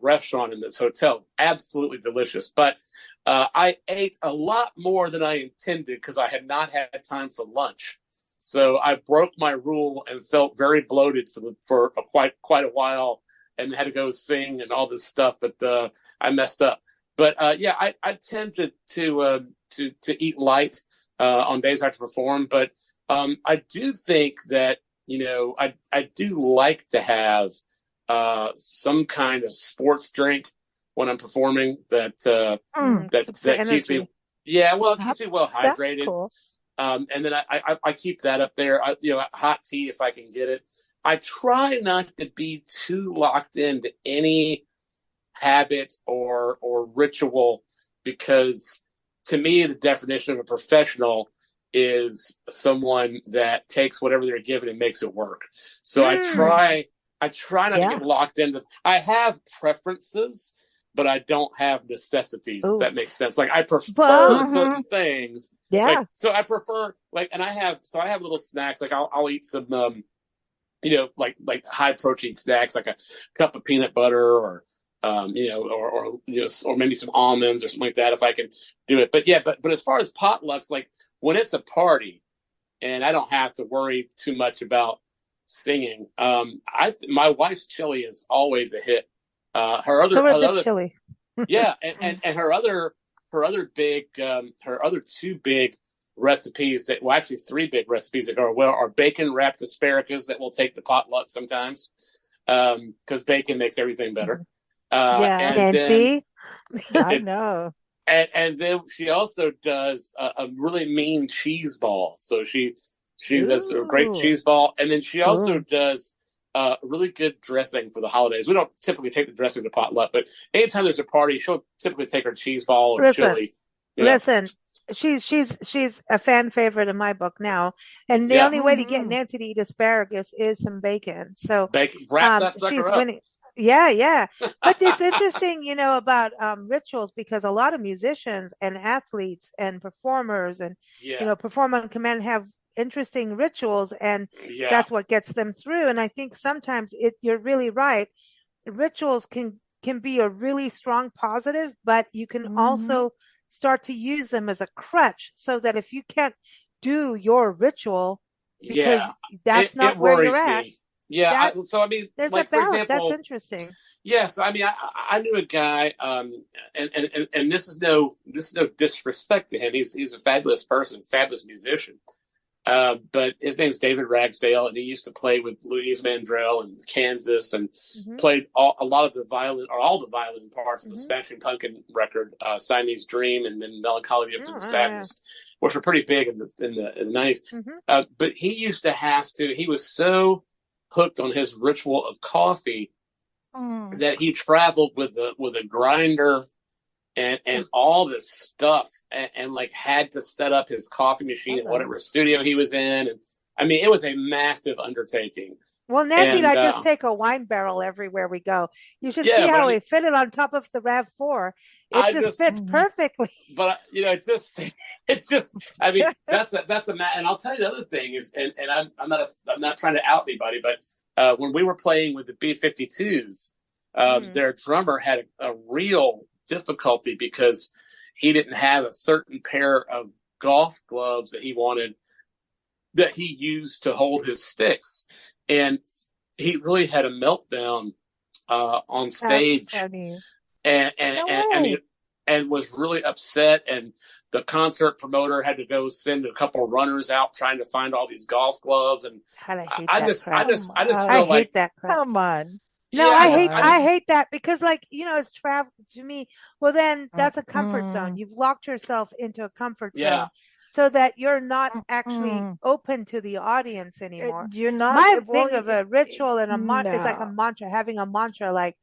restaurant in this hotel. Absolutely delicious. But I ate a lot more than I intended because I had not had time for lunch. So I broke my rule and felt very bloated for quite a while, and had to go sing and all this stuff. But I messed up. But I tend to eat light on days I have to perform. But I do think that I do like to have some kind of sports drink when I'm performing that keeps me, it keeps me well hydrated. Cool. And then I keep that up there. Hot tea if I can get it. I try not to be too locked into any habit or ritual, because to me the definition of a professional is someone that takes whatever they're given and makes it work. So I try not to get locked into. I have preferences, but I don't have necessities. If that makes sense. Like I prefer certain things. Yeah. So I prefer and I have little snacks. Like I'll eat some, like high protein snacks, like a cup of peanut butter or maybe some almonds or something like that if I can do it. But as far as potlucks, like when it's a party and I don't have to worry too much about singing, my wife's chili is always a hit. Her other chili. and her other her other two big recipes that, well, actually 3 big recipes that go well are bacon wrapped asparagus that we'll take to potluck sometimes, because bacon makes everything better. And Nancy, I know. And then she also does a really mean cheese ball. So she does a great cheese ball, and then she also does really good dressing for the holidays. We don't typically take the dressing to potluck, but anytime there's a party, she'll typically take her cheese ball or chili. Listen, she's a fan favorite in my book now, and the only way to get Nancy to eat asparagus is some bacon. So wrap that sucker she's up. winning. Yeah. But it's interesting, about rituals, because a lot of musicians and athletes and performers and, perform on command have interesting rituals, and that's what gets them through. And I think sometimes you're really right. Rituals can be a really strong positive, but you can also start to use them as a crutch, so that if you can't do your ritual because that's not where you're at. Yeah. So, I mean, there's like, a balance. for example, That's interesting. Yes. I mean, I knew a guy, and this is no disrespect to him. He's a fabulous person, fabulous musician. But his name's David Ragsdale, and he used to play with Louise Mandrell in Kansas, and played all the violin parts of the Smashing Pumpkin record, Siamese Dream, and then Melancholy of the Sadness, which were pretty big in the 90s. But he used to he was so hooked on his ritual of coffee that he traveled with a grinder and all this stuff, and like had to set up his coffee machine in whatever studio he was in. And I mean, it was a massive undertaking. Well, Nancy and I just take a wine barrel everywhere we go. You should see how we fit it on top of the RAV4. It just fits perfectly. But it just. I mean, that's a. And I'll tell you the other thing is, and I'm not trying to out anybody, but when we were playing with the B-52s, their drummer had a real difficulty because he didn't have a certain pair of golf gloves that he wanted, that he used to hold his sticks, and he really had a meltdown on stage, and was really upset, and the concert promoter had to go send a couple of runners out trying to find all these golf gloves. And I just feel like that. Come on. No, I hate that, because it's travel to me. Well, then that's a comfort zone. You've locked yourself into a comfort zone so that you're not actually open to the audience anymore. You're not. My thing of a ritual and is like a mantra, having a mantra, like,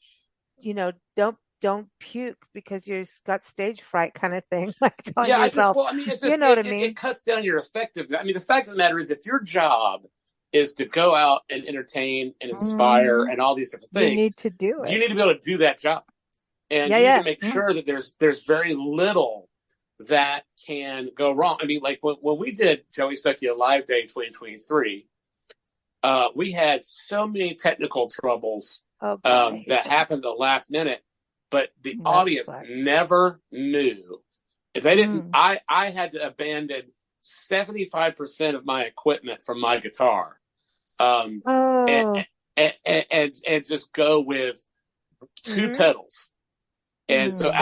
don't puke because you've got stage fright kind of thing. Like telling yourself, you know what I mean? It cuts down your effectiveness. I mean, the fact of the matter is, if your job is to go out and entertain and inspire and all these different things, you need to do it. You need to be able to do that job, and you need to make sure that there's very little that can go wrong. I mean, like when we did Joey Stuckey a Live Day in 2023, we had so many technical troubles that happened at the last minute, but the audience never knew. If they didn't, I had to abandon 75% of my equipment from my guitar, and just go with 2 pedals. And so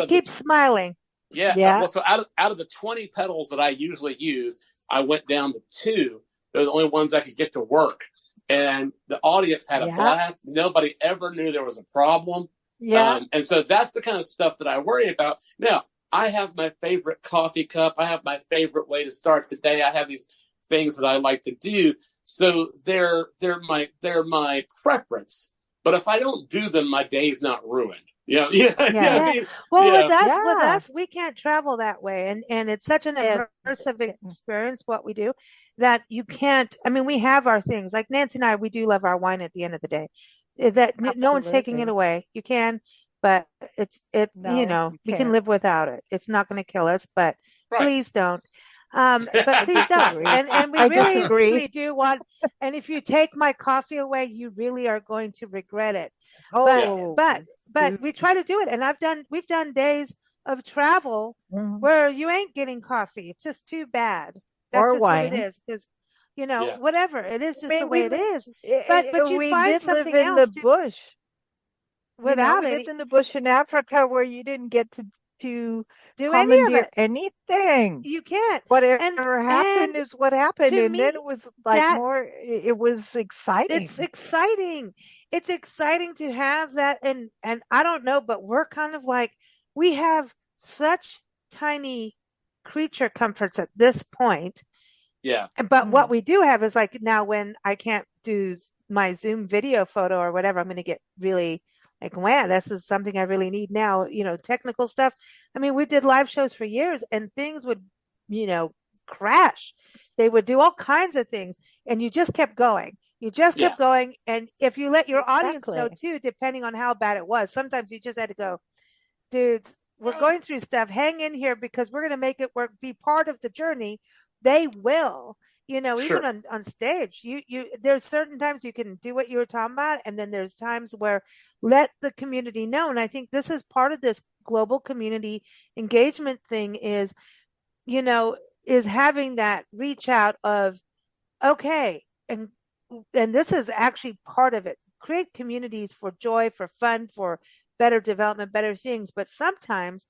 keep smiling. Well, so out of the 20 pedals that I usually use, I went down to 2. They're the only ones I could get to work. And the audience had a blast. Nobody ever knew there was a problem. And so that's the kind of stuff that I worry about. Now, I have my favorite coffee cup. I have my favorite way to start the day. I have these things that I like to do. So they're my preference. But if I don't do them, my day's not ruined. Well, with us, we can't travel that way. And it's such an immersive experience, what we do, that you can't, I mean, we have our things. Like Nancy and I, we do love our wine at the end of the day. No one's taking it away. You can, but we can live without it. It's not going to kill us, but please don't. But please don't. And we really do want, and if you take my coffee away, you really are going to regret it. But we try to do it. And we've done days of travel where you ain't getting coffee. It's just too bad. That's or just wine. what it is. Because, whatever. It is just the way it is. But you find something else. We live in the bush. Without we lived in the bush in Africa where you didn't get to to do commandeer anything. You can't. Whatever happened is what happened. And then it was like it was exciting. It's exciting. It's exciting to have that. And I don't know, but we're kind of like, we have such tiny creature comforts at this point. Yeah. But what we do have is like now when I can't do my Zoom video photo or whatever, I'm going to get really like, wow, this is something I really need now, technical stuff. I mean, we did live shows for years and things would, crash. They would do all kinds of things and you just kept going. You just kept going. And if you let your audience know too, depending on how bad it was, sometimes you just had to go, dudes, we're going through stuff. Hang in here because we're going to make it work, be part of the journey. They will, even on stage, there's certain times you can do what you were talking about. And then there's times where let the community know. And I think this is part of this global community engagement thing is having that reach out of, okay. And this is actually part of it. Create communities for joy, for fun, for better development, better things. But sometimes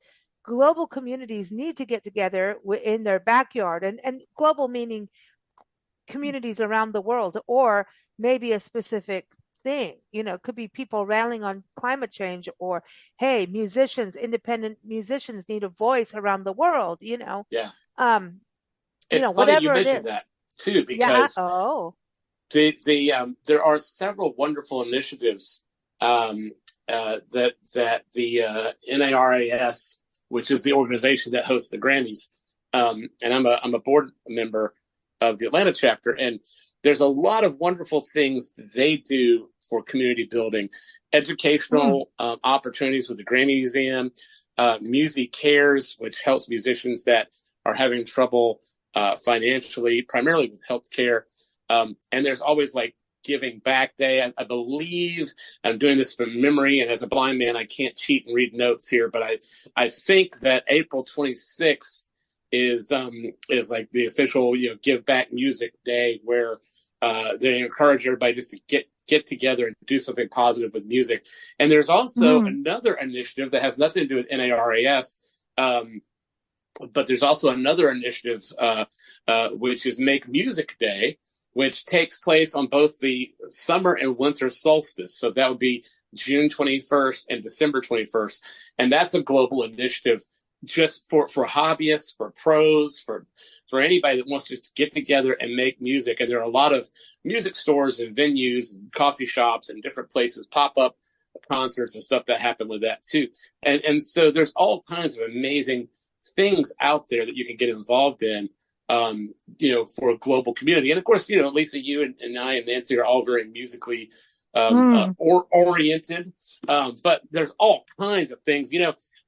global communities need to get together in their backyard and global meaning communities around the world or maybe a specific thing, could be people rallying on climate change or, hey, independent musicians need a voice around the world, Yeah. It's funny whatever you mentioned that too, because there are several wonderful initiatives that the NARAS, which is the organization that hosts the Grammys, and I'm a board member of the Atlanta chapter, and there's a lot of wonderful things that they do for community building, educational opportunities with the Grammy Museum, Music Cares, which helps musicians that are having trouble financially, primarily with healthcare, and there's always like Giving Back Day. I believe I'm doing this from memory, and as a blind man, I can't cheat and read notes here, but I think that April 26th is like the official Give Back Music Day, where they encourage everybody just to get together and do something positive with music. And there's also another initiative that has nothing to do with NARAS, but there's also another initiative which is Make Music Day, which takes place on both the summer and winter solstice. So that would be June 21st and December 21st. And that's a global initiative just for hobbyists, for pros, for anybody that wants to just get together and make music. And there are a lot of music stores and venues and coffee shops and different places pop up concerts and stuff that happen with that too. And so there's all kinds of amazing things out there that you can get involved in, for a global community. And of course, Lisa, you and I and Nancy are all very musically oriented. But there's all kinds of things.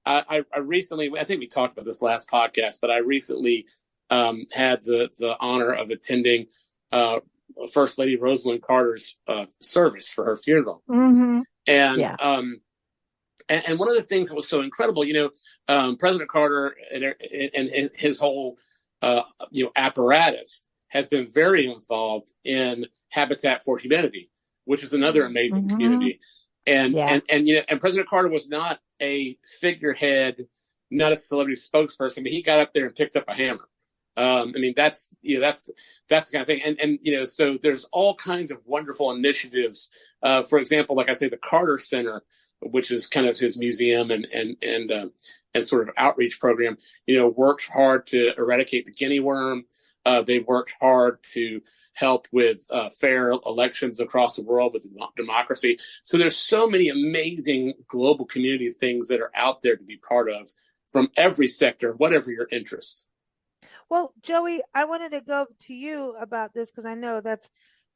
I recently, I think we talked about this last podcast, but I recently had the honor of attending First Lady Rosalind Carter's service for her funeral. And and one of the things that was so incredible, President Carter and his whole apparatus has been very involved in Habitat for Humanity, which is another amazing community. And President Carter was not a figurehead, not a celebrity spokesperson, but he got up there and picked up a hammer. That's the kind of thing. And so there's all kinds of wonderful initiatives. For example, like I say, the Carter Center, which is kind of his museum and sort of outreach program, worked hard to eradicate the guinea worm. They worked hard to help with fair elections across the world with democracy. So there's so many amazing global community things that are out there to be part of from every sector, whatever your interest. Well, Joey, I wanted to go to you about this because I know that's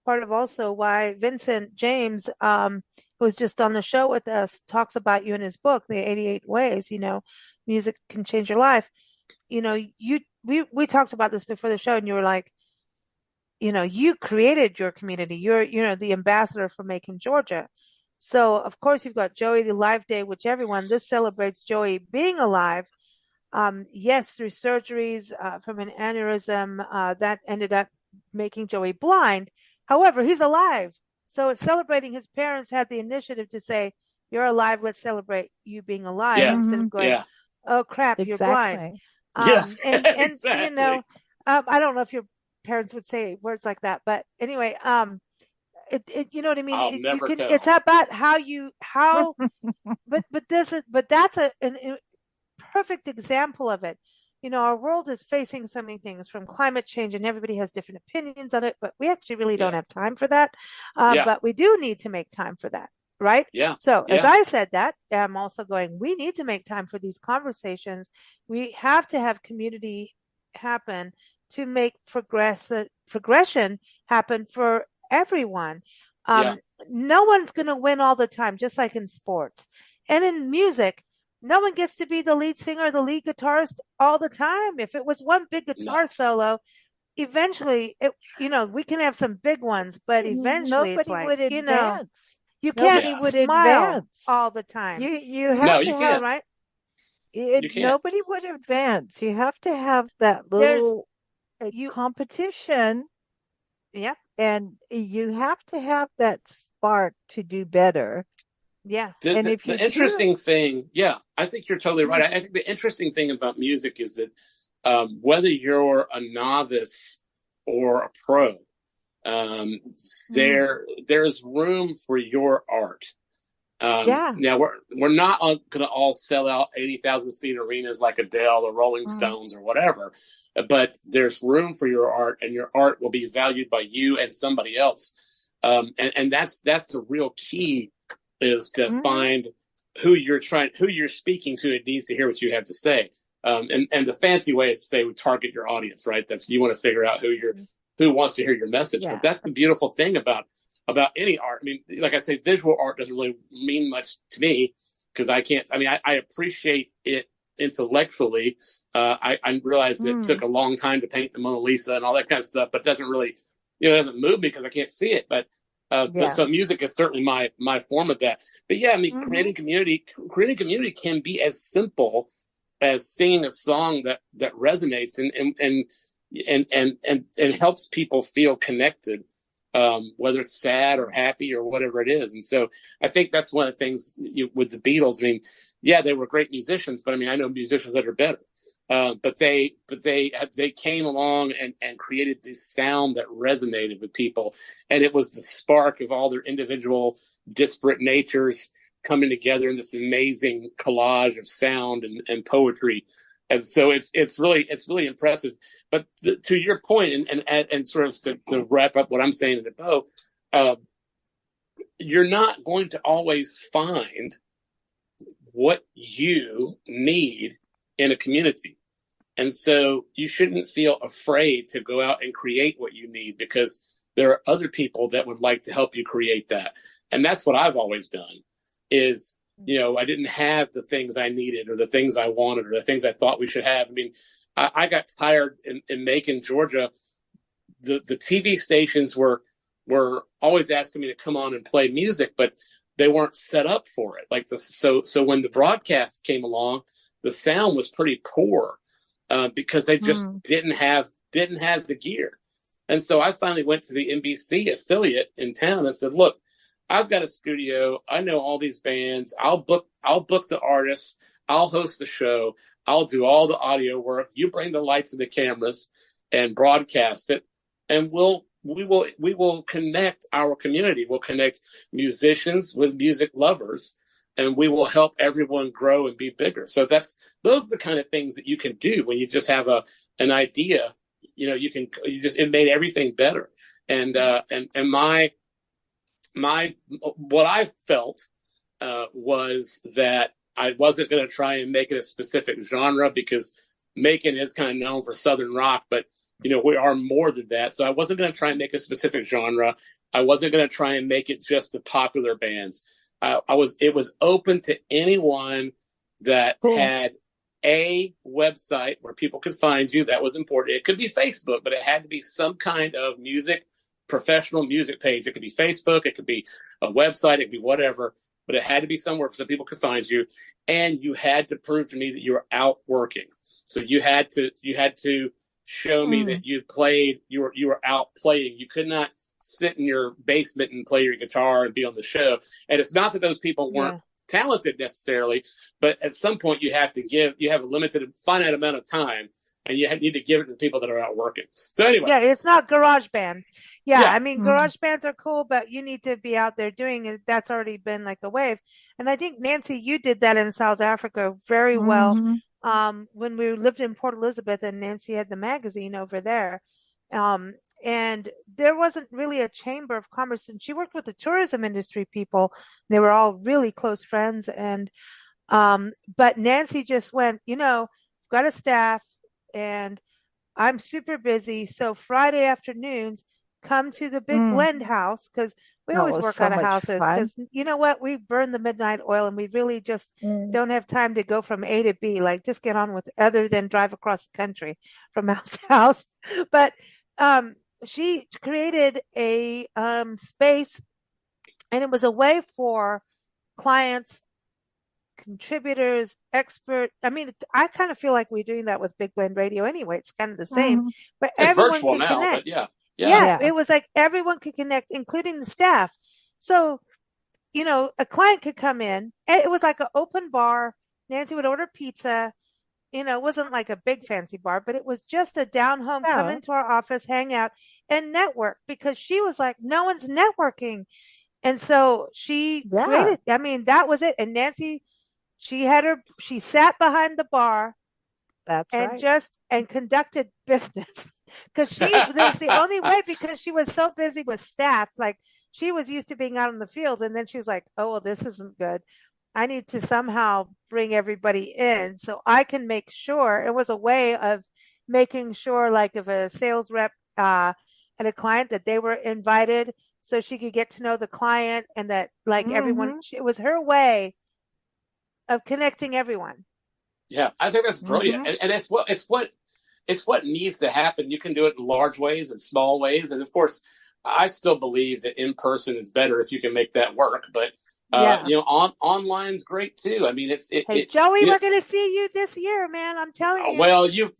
part of also why Vincent James, who was just on the show with us, talks about you in his book, The 88 Ways, music can change your life. We talked about this before the show and you were like, you created your community. You're the ambassador for Macon, Georgia. So of course you've got Joey, the Live Day, which this celebrates Joey being alive. Yes, through surgeries, from an aneurysm, that ended up making Joey blind. However, he's alive. So it's celebrating his parents had the initiative to say, you're alive. Let's celebrate you being alive instead of going, oh crap, you're blind. Exactly. Yeah, And exactly. you know, I don't know if your parents would say words like that, but anyway, you know what I mean? I'll You never can, tell. it's about but that's a perfect example of it. You know, our world is facing so many things from climate change, and everybody has different opinions on it, but we actually really don't Yeah. have time for that. Yeah. But we do need to make time for that, right? Yeah. So as Yeah. I said that, I'm also going, we need to make time for these conversations. We have to have community happen to make progression happen for everyone. Yeah. No one's going to win all the time, just like in sports. And in music, no one gets to be the lead singer or the lead guitarist all the time. If it was one big guitar solo, eventually, we can have some big ones, but eventually it's Nobody like, would advance. you Nobody can't would smile advance. all the time. You have No, to you have can't. right? You can't. Nobody would advance. You have to have that little competition. Yeah. And you have to have that spark to do better. Yeah. And if you the interesting thing, yeah, I think you're totally right. I think the interesting thing about music is that whether you're a novice or a pro, there's room for your art. Now we're not going to all sell out 80,000 seat arenas like Adele or Rolling Stones or whatever, but there's room for your art, and your art will be valued by you and somebody else. And that's the real key, is to find who you're speaking to. It needs to hear what you have to say. And the fancy way is to say we target your audience, right? That's, you want to figure out who wants to hear your message. Yeah. But that's the beautiful thing about any art. I mean, like I say, visual art doesn't really mean much to me, because I appreciate it intellectually. I realize that it took a long time to paint the Mona Lisa and all that kind of stuff, but it doesn't really, it doesn't move me because I can't see it. But so music is certainly my form of that. But yeah, I mean, creating community can be as simple as singing a song that resonates and helps people feel connected, whether it's sad or happy or whatever it is. And so I think that's one of the things with the Beatles. I mean, yeah, they were great musicians, but I mean, I know musicians that are better. But they came along and created this sound that resonated with people. And it was the spark of all their individual disparate natures coming together in this amazing collage of sound and poetry. And so it's really impressive. But to your point, and sort of to wrap up what I'm saying in the bow, you're not going to always find what you need in a community. And so you shouldn't feel afraid to go out and create what you need, because there are other people that would like to help you create that. And that's what I've always done is, I didn't have the things I needed or the things I wanted or the things I thought we should have. I mean, I got tired in Macon, Georgia. The TV stations were always asking me to come on and play music, but they weren't set up for it. So when the broadcast came along, the sound was pretty poor because they just didn't have the gear. And so I finally went to the NBC affiliate in town and said, look, I've got a studio. I know all these bands. I'll book the artists. I'll host the show. I'll do all the audio work. You bring the lights and the cameras and broadcast it. And we will connect our community. We'll connect musicians with music lovers, and we will help everyone grow and be bigger. So those are the kind of things that you can do when you just have an idea. It made everything better. And what I felt was that I wasn't going to try and make it a specific genre, because Macon is kind of known for Southern rock, but we are more than that. So I wasn't going to try and make a specific genre. I wasn't going to try and make it just the popular bands. It was open to anyone that had a website where people could find you. That was important. It could be Facebook, but it had to be some kind of professional music page. It could be Facebook. It could be a website. It could be whatever, but it had to be somewhere so people could find you. And you had to prove to me that you were out working. So you had to show me that you were out playing. You could not sit in your basement and play your guitar and be on the show. And it's not that those people weren't talented necessarily, but at some point you have a limited, finite amount of time, and you need to give it to the people that are out working. So anyway. Yeah, it's not garage band. Yeah, I mean, Mhm. garage bands are cool, but you need to be out there doing it. That's already been like a wave. And I think, Nancy, you did that in South Africa very well. Mhm. When we lived in Port Elizabeth and Nancy had the magazine over there. And there wasn't really a chamber of commerce, and she worked with the tourism industry people. They were all really close friends. But Nancy just went, got a staff and I'm super busy. So Friday afternoons, come to the Big Blend house because we That always was work so out of much houses fun. because you know what? We burn the midnight oil and we really just don't have time to go from A to B. Like just get on with other than drive across the country from house to house. But she created a space and it was a way for clients, contributors, I mean, I kind of feel like we're doing that with Big Blend Radio anyway. It's kind of the same, Mhm. but It's everyone virtual can now, connect. but yeah. Yeah, it was like everyone could connect, including the staff. So, a client could come in. It was like an open bar. Nancy would order pizza. It wasn't like a big fancy bar, but it was just a down home, come No. into our office, hang out, and network because she was like, no one's networking. And so she created, I mean, that was it. And Nancy, she sat behind the bar That's and right. and conducted business because that was the only way because she was so busy with staff. Like she was used to being out in the field. And then she was like, oh, well, this isn't good. I need to somehow bring everybody in so I can make sure it was a way of making sure, like if a sales rep, had a client that they were invited so she could get to know the client and that like everyone, it was her way of connecting everyone. Yeah, I think that's brilliant, and it's what needs to happen. You can do it in large ways and small ways, and of course, I still believe that in person is better if you can make that work. But online's great too. I mean, Hey, Joey, we're going to see you this year, man. I'm telling you. Well, you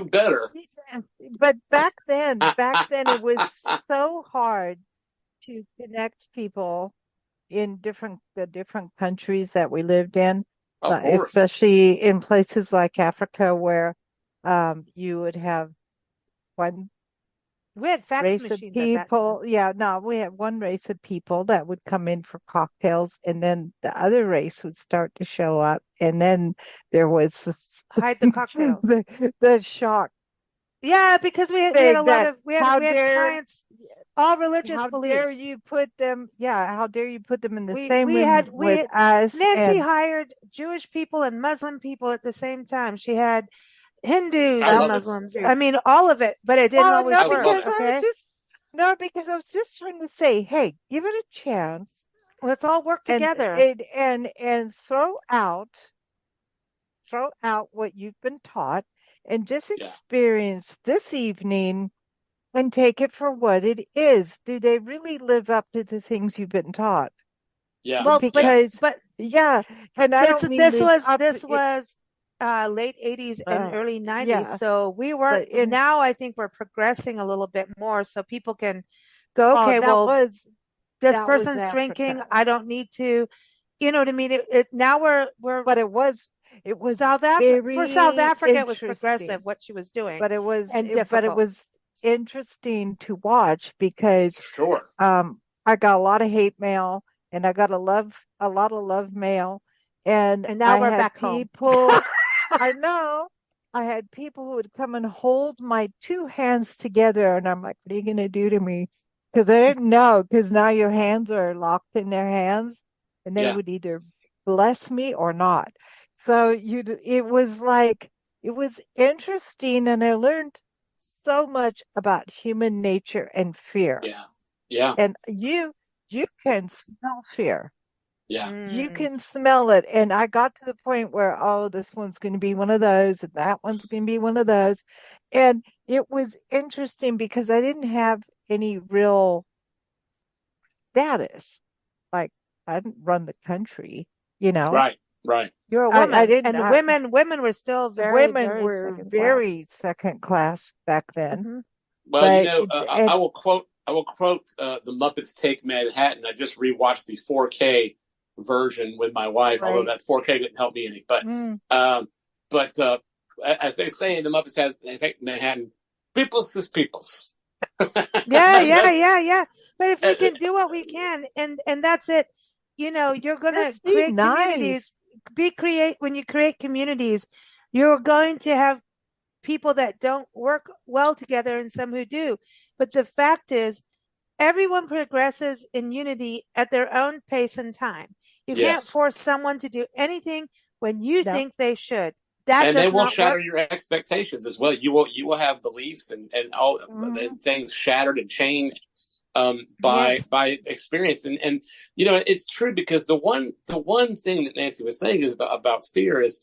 better. But back then, it was so hard to connect people in the different countries that we lived in, especially in places like Africa where you would have one we had fax race of people. Yeah, no, we had one race of people that would come in for cocktails, and then the other race would start to show up, and then there was this hide the cocktails. the shock. Yeah, because we had a lot of we had clients, all religious beliefs. How dare you put them? Yeah, how dare you put them in the same room with us? Nancy hired Jewish people and Muslim people at the same time. She had Hindus and Muslims. I mean, all of it, but it didn't always work. Because I was just trying to say, hey, give it a chance. Let's all work together and throw out what you've been taught and just experience this evening and take it for what it is. Do they really live up to the things you've been taught? Yeah. Well, because and I don't mean this was late 80s and early 90s. Yeah. So we were now I think we're progressing a little bit more so people can go, okay, this person's drinking. I don't need to, you know what I mean? Now we're but it was South Africa. For South Africa, it was progressive what she was doing. But it was interesting to watch because I got a lot of hate mail and I got a lot of love mail. And now we're back home. I know. I had people who would come and hold my two hands together, and I'm like, "What are you going to do to me?" Because I didn't know. Because now your hands are locked in their hands, and they would either bless me or not. So it was interesting, and I learned so much about human nature and fear. Yeah. And you can smell fear. Yeah. You can smell it. And I got to the point where, this one's going to be one of those, and that one's going to be one of those. And it was interesting because I didn't have any real status. Like, I didn't run the country, Right. You're a woman. Women were still very second class back then. Mm-hmm. Well, I will quote the Muppets Take Manhattan. I just rewatched the 4K version with my wife, although that 4K didn't help me any. But as they say in the Muppets Manhattan, peoples is peoples. Yeah. But if we can do what we can, and that's it, you're going to create communities. When you create communities, you're going to have people that don't work well together and some who do. But the fact is, everyone progresses in unity at their own pace and time. You can't force someone to do anything when you think they should. And they will shatter your expectations as well. You will have beliefs and all things shattered and changed by experience. And it's true, because the one thing that Nancy was saying is about fear is,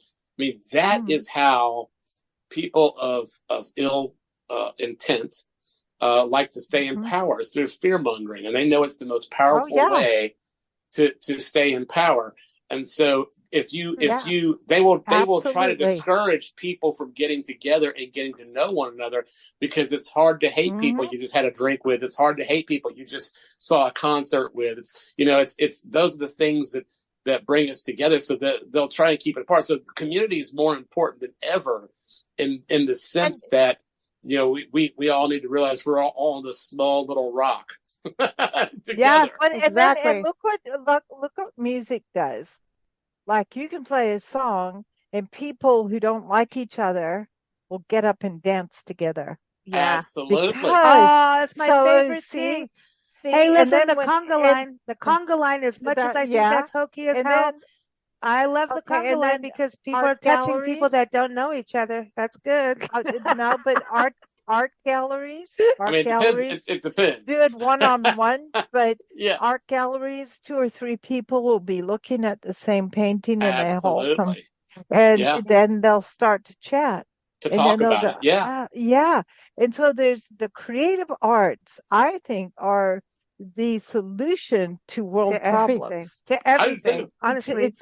that is how people of ill intent like to stay in power, is through fear mongering, and they know it's the most powerful way to stay in power. And so they will try to discourage people from getting together and getting to know one another, because it's hard to hate people you just had a drink with. It's hard to hate people you just saw a concert with. It's those are the things that bring us together, so that they'll try and keep it apart. So community is more important than ever in the sense that, we all need to realize we're all on this small little rock together. Yeah, and look what music does. Like, you can play a song and people who don't like each other will get up and dance together. Yeah, absolutely. That's my favorite thing. Hey, listen, the conga line, as much as I think that's hokey as hell, I love the conga line because people are touching people that don't know each other. That's good. No, but art galleries. It depends. Do it one-on-one, but art galleries, 2 or 3 people will be looking at the same painting, and they all come, and then they'll start to chat. To talk about it. Yeah. And so there's the creative arts, I think, are the solution to world problems. To everything. Honestly.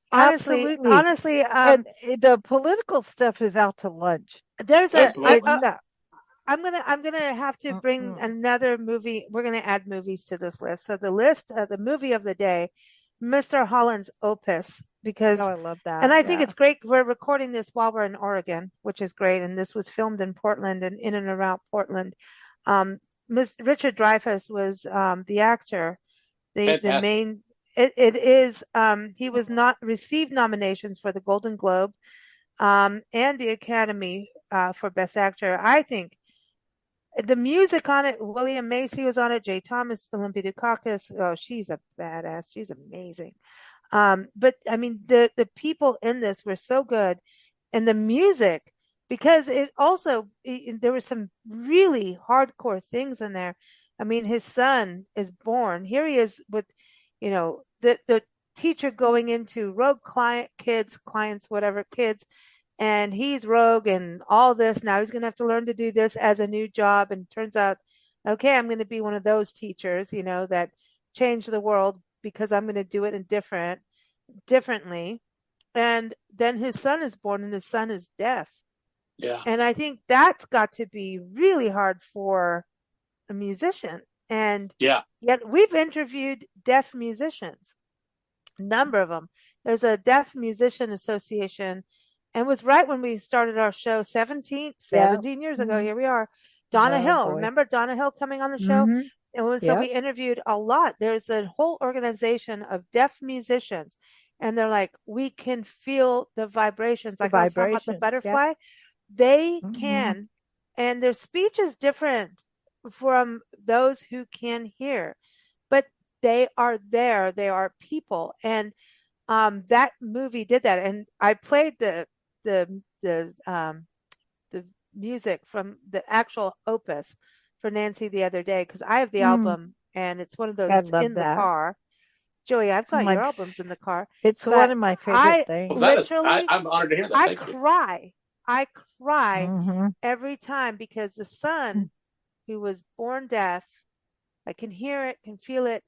Absolutely. Honestly. And the political stuff is out to lunch. There's I'm gonna have to bring another movie. We're gonna add movies to this list. So the movie of the day, Mr. Holland's Opus, because I love that. And I think it's great. We're recording this while we're in Oregon, which is great. And this was filmed in Portland and in and around Portland. Richard Dreyfuss was the actor. The main. It is. He was not received nominations for the Golden Globe, and the Academy for Best Actor. I think the music on it. William Macy was on it. Jay Thomas, Olympia Dukakis. Oh, she's a badass. She's amazing. But I mean, the people in this were so good, and the music, because it also there were some really hardcore things in there. I mean, his son is born. Here he is with, the teacher going into rogue kids, and he's rogue and all this. Now he's going to have to learn to do this as a new job. And turns out, okay, I'm going to be one of those teachers, that change the world because I'm going to do it differently. And then his son is born, and his son is deaf. Yeah. And I think that's got to be really hard for a musician. And yet we've interviewed deaf musicians, a number of them. There's a Deaf Musician Association, and it was right when we started our show 17 years ago. Here we are. Donna Hill. Remember Donna Hill coming on the show? And so we interviewed a lot. There's a whole organization of deaf musicians, and they're like, we can feel the vibrations. Like I was talking about the butterfly. They can, and their speech is different from those who can hear, but they are there. They are people. And that movie did that. And I played the music from the actual opus for Nancy the other day, because I have the album, and it's one of those in the car. Joey, I've got your albums in the car. It's one of my favorite things. Well, I'm honored to hear that. I cry every time, because the son who was born deaf, I can hear it, can feel it,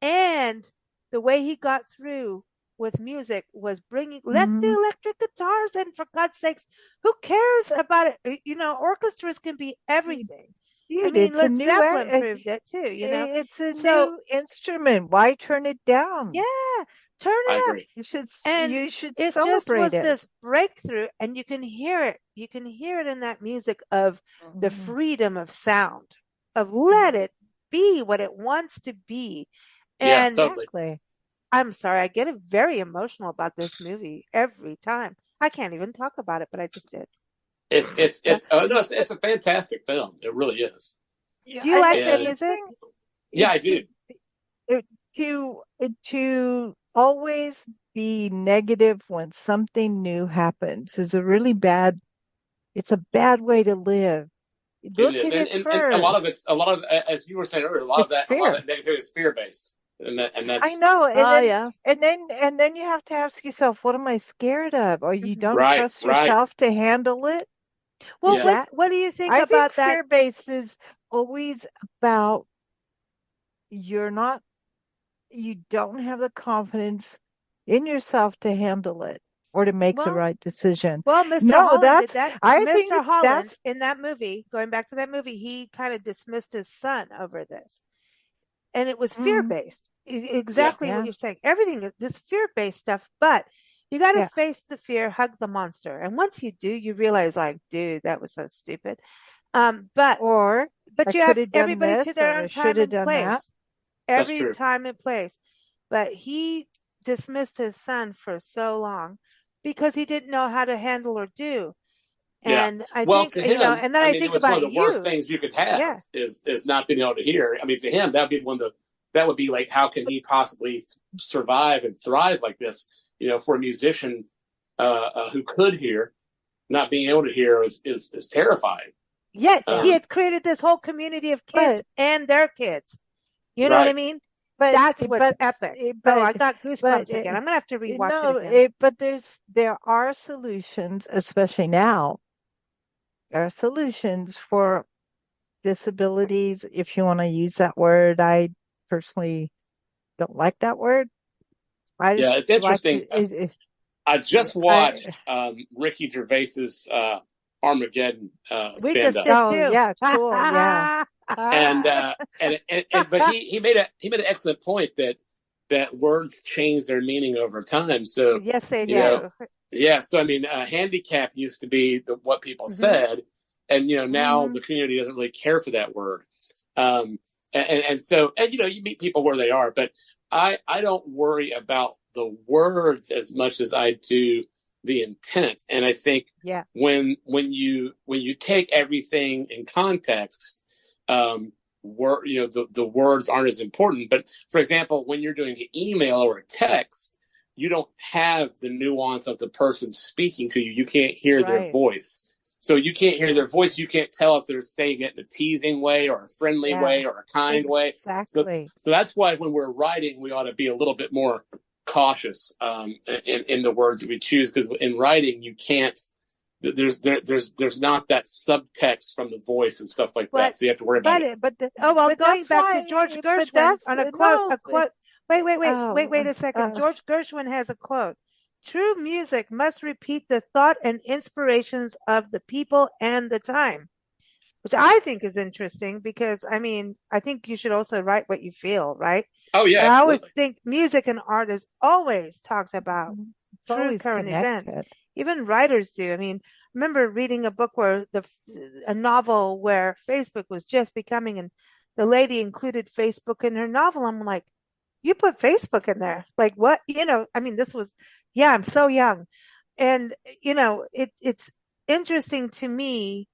and the way he got through with music was bringing, let the electric guitars in, for God's sakes. Who cares about it? Orchestras can be everything. I mean, Led Zeppelin proved it too. It's a new instrument. Why turn it down? Yeah, Turn I it up. agree. You should It just celebrate was it. this breakthrough, and you can hear it. You can hear it in that music of the freedom of sound, of let it be what it wants to be. Yeah, And totally. I'm sorry, I get very emotional about this movie every time. I can't even talk about it, but I just did. It's a fantastic film. It really is. Do you like the music? Yeah, I do. To always be negative when something new happens is it's a bad way to live. It Look is, at it and first. a lot of, as you were saying earlier, a lot of that negativity is fear based, and that's. I know, yeah. And then you have to ask yourself, what am I scared of? Or you don't Right, trust yourself to handle it? Well, Yeah. what do you think I think about that? fear-based is always about you don't have the confidence in yourself to handle it or to make the right decision. Well, Mr. No, Holland did that. I think Mr. Holland that's in that movie, going back to that movie, he kind of dismissed his son over this. And it was fear-based. Exactly what you're saying. Everything, this fear-based stuff, but you got to face the fear, hug the monster. And once you do, you realize like, dude, that was so stupid. But you have everybody to their own time and place. Every time and place. But he dismissed his son for so long because he didn't know how to handle or do. And I think, to him, and then I think it was about one of the worst things you could have is not being able to hear. I mean, to him, that would be like, how can he possibly survive and thrive like this? For a musician who could hear, not being able to hear is terrifying. Yet he had created this whole community of kids and their kids. You know what I mean? That's what's epic. I got goosebumps again. I'm gonna have to rewatch it again. But there are solutions, especially now. There are solutions for disabilities, if you want to use that word. I personally don't like that word. It's interesting. I just watched Ricky Gervais's Armageddon stand up. Oh yeah, cool, yeah. But he made an excellent point that words change their meaning over time. So yes, they do. So I mean, handicap used to be what people said, and now the community doesn't really care for that word. So you meet people where they are, but I don't worry about the words as much as I do the intent. And I think when you take everything in context, the words aren't as important. But for example, when you're doing an email or a text, you don't have the nuance of the person speaking to you. You can't hear their voice. So you can't hear their voice. You can't tell if they're saying it in a teasing way or a friendly way or a kind way. Exactly. So that's why when we're writing, we ought to be a little bit more cautious in the words that we choose, because in writing you can't. There's not that subtext from the voice and stuff like that, so you have to worry about it. Going back to George Gershwin on a quote. Wait a second. George Gershwin has a quote. True music must repeat the thought and inspirations of the people and the time, which I think is interesting because, I mean, I think you should also write what you feel, right? Oh, yeah. And I always think music and art is always talked about through current events. Even writers do. I mean, I remember reading a book where a novel where Facebook was just becoming, and the lady included Facebook in her novel. I'm like, you put Facebook in there. Like what? I mean, this was, I'm so young. And, it's interesting to me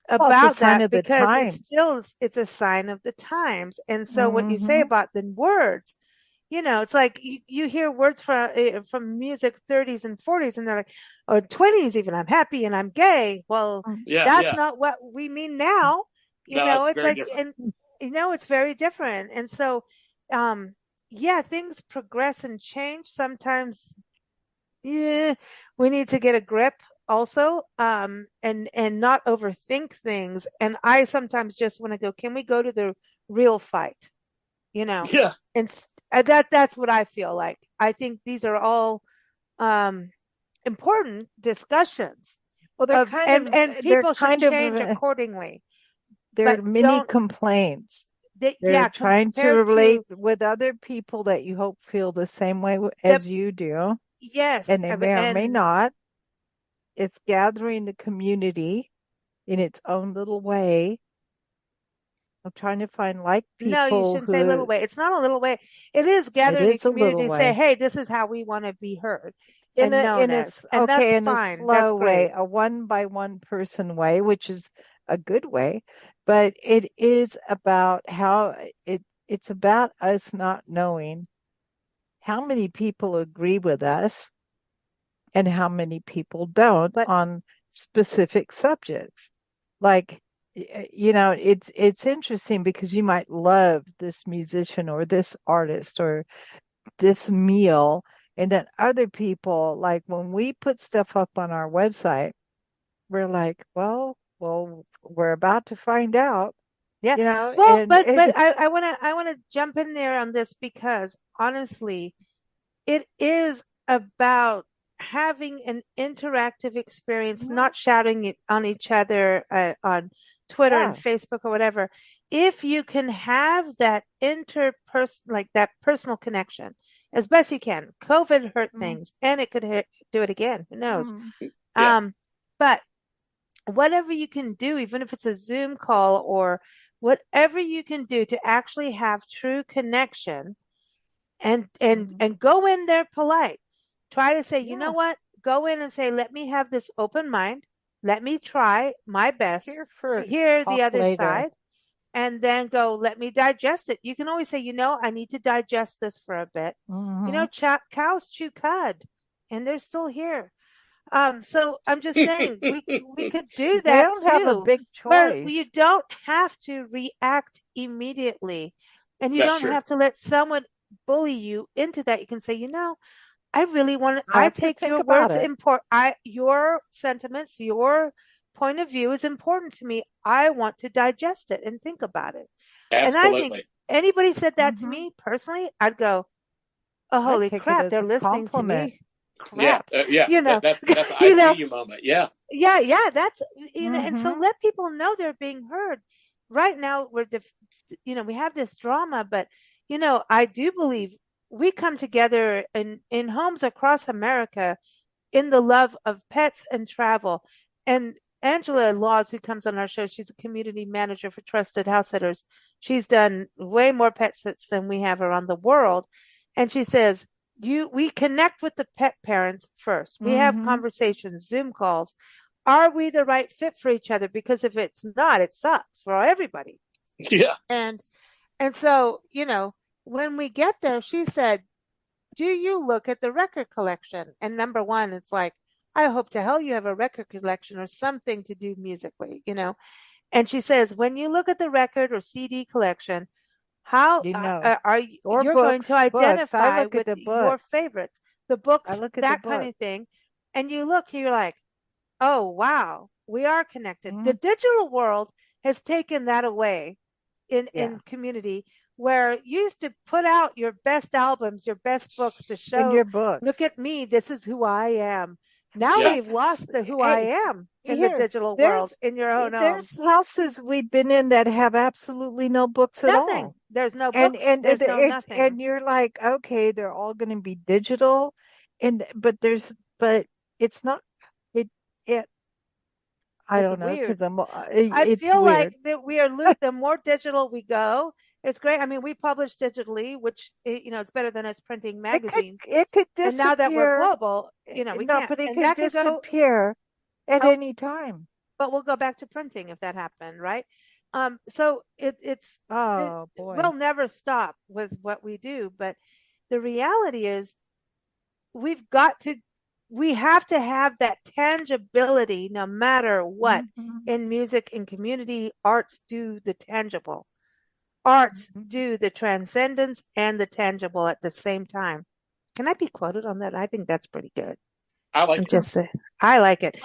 about that because it's a sign of the times. And so what you say about the words, it's like you hear words from music 30s and 40s and they're like, or 20s even, I'm happy and I'm gay. Well, that's not what we mean now. It's like, different. And it's very different. And so, things progress and change. Sometimes, we need to get a grip also, and not overthink things. And I sometimes just want to go, can we go to the real fight? Yeah. And that's what I feel like. I think these are all, important discussions. Well, and people should change accordingly. They're mini complaints. They're trying to relate with other people that you hope feel the same way as you do. Yes. And they may or may not. It's gathering the community in its own little way. I'm trying to find people. No, you shouldn't say little way. It's not a little way. It is gathering a community to say, hey, this is how we want to be heard and known as. And that's fine. That's great. A one by one person way, which is a good way. But it is about how it's about us not knowing how many people agree with us and how many people don't on specific subjects. Like, it's interesting because you might love this musician or this artist or this meal, and then other people, like when we put stuff up on our website, we're like, well, we're about to find out. Yeah. Well, but I want to jump in there on this because honestly, it is about having an interactive experience, not shouting it on each other on Twitter and Facebook or whatever. If you can have that that personal connection as best you can. COVID hurt things and it could do it again. Who knows? But whatever you can do, even if it's a Zoom call or whatever you can do to actually have true connection and go in there polite. Try to say, you know what? Go in and say, let me have this open mind. Let me try my best to hear the other side and then go, let me digest it. You can always say, I need to digest this for a bit. Cows chew cud and they're still here. So I'm just saying we could do that. They don't have a big choice. You don't have to react immediately and you don't have to let someone bully you into that. You can say, I really want to, I take your words your sentiments, your point of view is important to me. I want to digest it and think about it. Absolutely. And I think anybody said that to me personally, I'd go, oh, holy crap, they're listening to me. Crap. Yeah. That's I see you moment. Yeah. Yeah. That's, and so let people know they're being heard. Right now, we have this drama, but, I do believe we come together in homes across America in the love of pets and travel. And Angela Laws, who comes on our show, she's a community manager for Trusted House Sitters. She's done way more pet sits than we have around the world. And she says, we connect with the pet parents first. We have conversations, Zoom calls. Are we the right fit for each other? Because if it's not, it sucks for everybody. Yeah. And so, when we get there, she said, do you look at the record collection? And number one, it's like, I hope to hell you have a record collection or something to do musically, And she says, when you look at the record or CD collection, how are you going to identify with your favorites, the books, that kind of thing? And you're like, oh, wow, we are connected. The digital world has taken that away in community, where you used to put out your best albums, your best books to show, your books. Look at me, this is who I am. Now we've lost the who I am in the digital world, in your own home. There's houses we've been in that have absolutely no books at all. There's no books. There's no nothing. And you're like, okay, they're all going to be digital, but it's not. I don't know. Weird. I feel like that we are the more digital we go. It's great. I mean, we publish digitally, which, it's better than us printing magazines. It could disappear. And now that we're global, we can't. But it could disappear at any time. But we'll go back to printing if that happened, right? So we'll never stop with what we do. But the reality is we have to have that tangibility no matter what. In music, in community, arts do the tangible. Arts do the transcendence and the tangible at the same time. Can I be quoted on that? I think that's pretty good. I like it. I like it.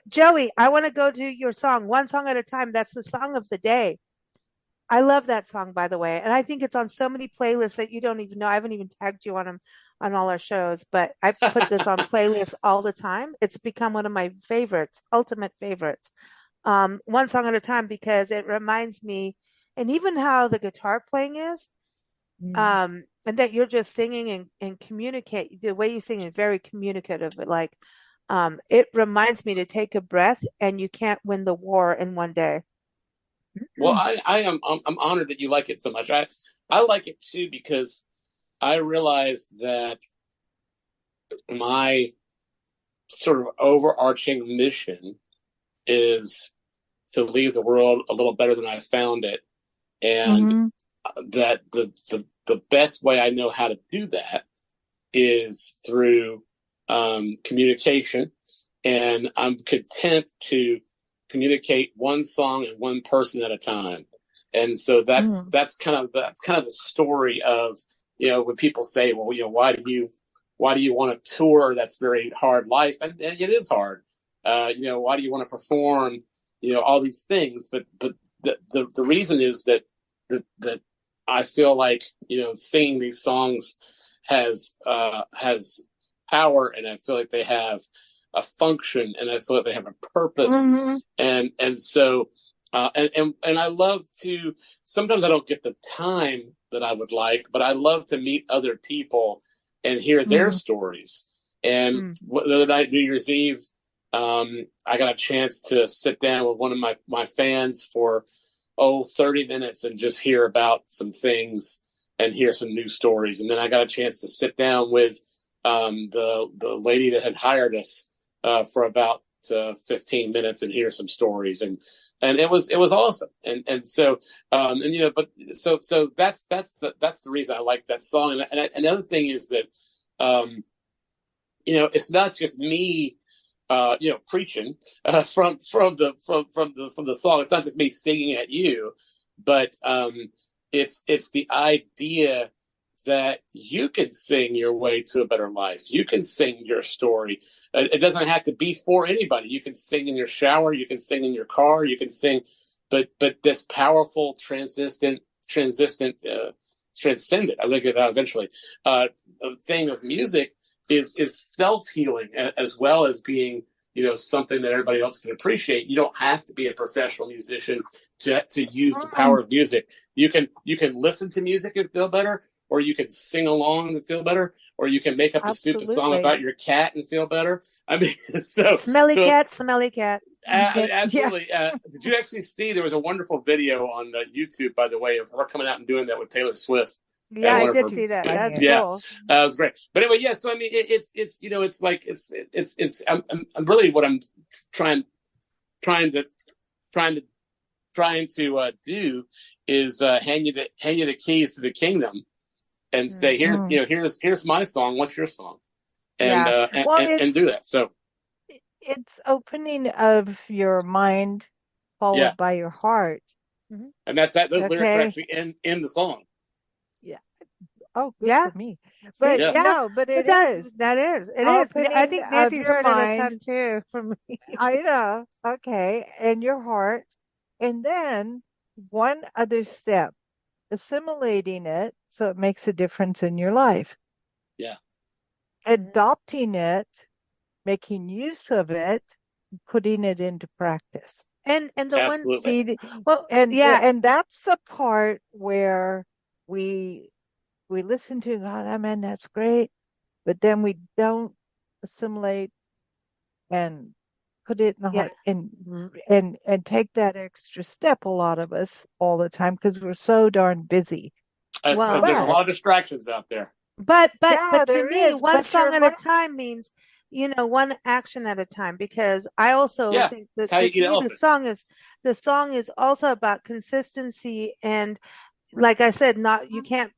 Joey, I want to go to your song, One Song at a Time. That's the song of the day. I love that song, by the way. And I think it's on so many playlists that you don't even know. I haven't even tagged you on them on all our shows, but I put this on playlists all the time. It's become one of my favorites, ultimate favorites. One Song at a Time, because it reminds me and even how the guitar playing is, and that you're just singing and communicate. The way you sing is very communicative. Like, it reminds me to take a breath, and you can't win the war in one day. Well, I'm honored that you like it so much. I like it too, because I realize that my sort of overarching mission is to leave the world a little better than I found it. And that the best way I know how to do that is through communication. And I'm content to communicate one song and one person at a time. And so that's kind of the story of, when people say, well, why do you want to tour? That's very hard life. And it is hard. Why do you want to perform, all these things? But the reason is that I feel like, singing these songs has power, and I feel like they have a function, and I feel like they have a purpose. And so, and I love to, sometimes I don't get the time that I would like, but I love to meet other people and hear their stories. And the other night, New Year's Eve, I got a chance to sit down with one of my fans for 30 minutes and just hear about some things and hear some new stories. And then I got a chance to sit down with the lady that had hired us for about 15 minutes and hear some stories, and it was awesome. And so but so that's the reason I like that song. And the other thing is that it's not just me preaching from the song. It's not just me singing at you, but it's the idea that you can sing your way to a better life. You can sing your story. It doesn't have to be for anybody. You can sing in your shower. You can sing in your car. You can sing, but this powerful, transcendent. I look at that eventually. Thing of music is self-healing, as well as being, something that everybody else can appreciate. You don't have to be a professional musician to use the power of music. You can listen to music and feel better, or you can sing along and feel better, or you can make up a stupid song about your cat and feel better. I mean, smelly cat. Absolutely. Did you actually see, there was a wonderful video on YouTube, by the way, of her coming out and doing that with Taylor Swift. Yeah, I did see that. That's cool. That was great. But anyway, so I mean, it's I'm really, what I'm trying to do is hand you the keys to the kingdom and say, here's my song. What's your song? And do that. So it's opening of your mind followed by your heart. And that's that. Those lyrics are actually in the song. Yeah. Oh, good for me. But but it is. That is. It is. I think Nancy's heard it a ton too from me. I know. Okay. And your heart. And then one other step, assimilating it so it makes a difference in your life. Yeah. Adopting it, making use of it, putting it into practice. And the Absolutely. And that's the part where we listen to, that's great, but then we don't assimilate and put it in the heart and take that extra step, a lot of us, all the time, because we're so darn busy. There's a lot of distractions out there. But to me, one song at a time means, one action at a time, because I also think that the song is also about consistency. And like I said, you can't,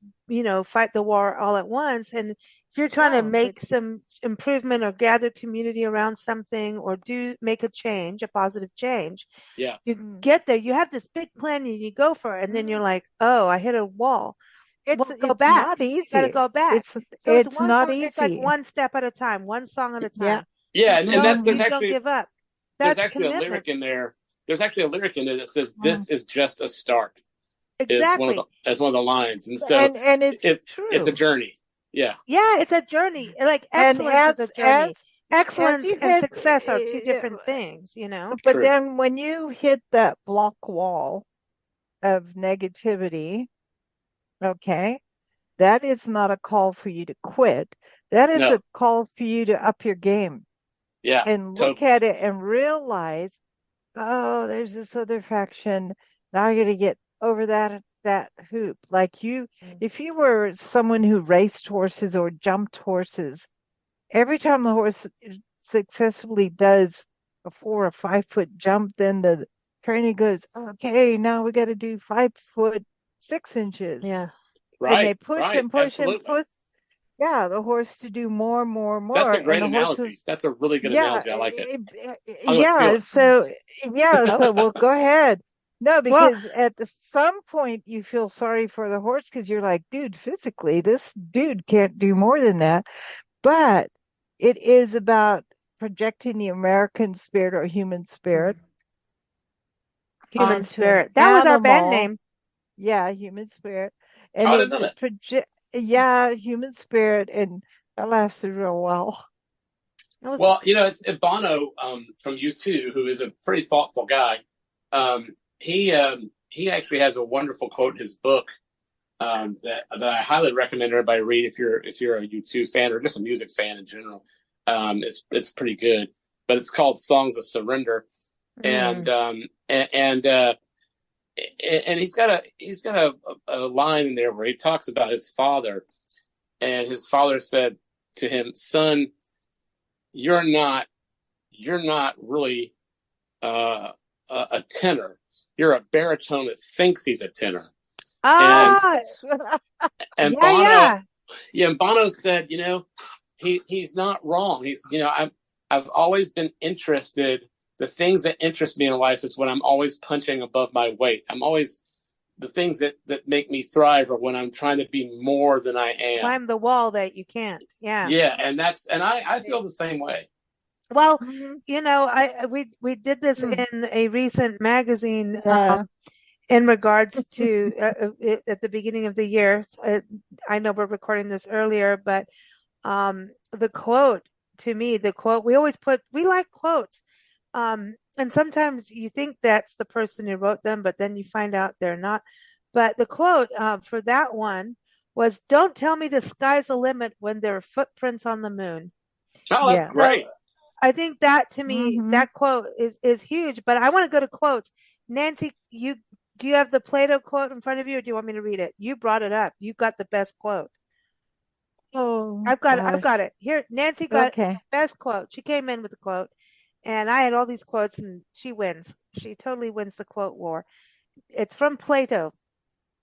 fight the war all at once. And if you're trying to make some improvement or gather community around something, or make a positive change. Yeah. You get there, you have this big plan and you go for it. And then you're like, oh, I hit a wall. It's not easy. Gotta go back. It's not easy. It's like one step at a time, one song at a time. Yeah. And don't give up. There's actually a lyric in there. There's actually a lyric in there that says, "This is just a start." Exactly. As one of the lines. And so and it's true. It's a journey. Yeah. Yeah, it's a journey. Like excellence is a journey. Excellence and success are two different things, But then when you hit that block wall, of negativity, okay, that is not a call for you to quit. That is a call for you to up your game. Yeah. And look at it and realize, oh, there's this other faction. Now I got to get over that hoop. Like if you were someone who raced horses or jumped horses, every time the horse successfully does a 4 or 5 foot jump, then the trainer goes, okay, now we got to do 5 foot 6 inches. Yeah. Right. And they push and push Absolutely. and push. Yeah, the horse to do more and more and more. That's a great and analogy. That's a really good analogy. I like it. So well, go ahead. No, because at some point you feel sorry for the horse because you're like, dude, physically, this dude can't do more than that. But it is about projecting the American spirit or human spirit. Human spirit. That was our band name. Yeah, human spirit. And I didn't know that. Yeah, human spirit, and that lasted real well. Well, it's Bono from U2, who is a pretty thoughtful guy. He actually has a wonderful quote in his book that I highly recommend everybody read if you're a U2 fan or just a music fan in general. It's pretty good, but it's called Songs of Surrender, and he's got a line in there where he talks about his father, and his father said to him, "Son, you're not really a tenor. You're a baritone that thinks he's a tenor." And Bono, and Bono said, he's not wrong. He's, I've always been interested. The things that interest me in life is when I'm always punching above my weight. I'm always the things that make me thrive are when I'm trying to be more than I am. Climb the wall that you can't. Yeah. Yeah. And I feel the same way. Well, we did this in a recent magazine, in regards to, at the beginning of the year. I know we're recording this earlier, but, the quote to me, we always we like quotes. And sometimes you think that's the person who wrote them, but then you find out they're not. But the quote for that one was, "Don't tell me the sky's the limit when there are footprints on the moon." Oh, that's great. So I think that, to me, that quote is huge. But I want to go to quotes. Nancy, do you have the Plato quote in front of you, or do you want me to read it? You brought it up. You got the best quote. Oh, I've got it here. Nancy got the best quote. She came in with the quote. And I had all these quotes, and she wins. She totally wins the quote war. It's from Plato.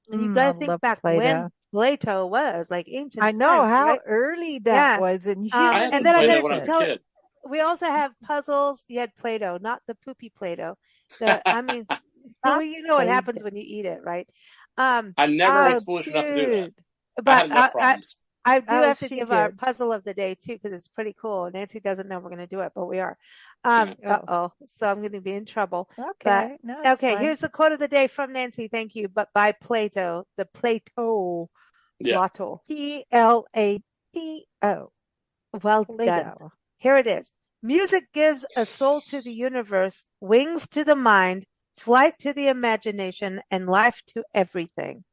And you got to think back when Plato was, like ancient times. I know how early that was. And then I got to tell it. We also have puzzles. You had Plato, not the poopy Plato. I mean, what happens when you eat it, right? I never was foolish enough to do that. But I had enough problems. I do have to give our puzzle of the day too, because it's pretty cool. Nancy doesn't know we're going to do it, but we are. So I'm going to be in trouble. Okay. Here's the quote of the day from Nancy. Thank you. But by Plato, Plato. Plato. Well done. Here it is. Music gives a soul to the universe, wings to the mind, flight to the imagination, and life to everything.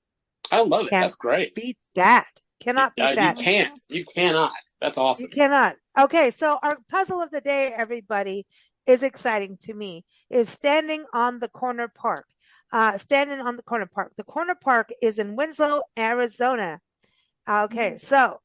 I love it. That's great. Beat that. Cannot beat that. You can't. You cannot. That's awesome. You cannot. Okay, so our puzzle of the day, everybody, is exciting to me, is standing on the corner park. Standing on the corner park. The corner park is in Winslow, Arizona. Okay, so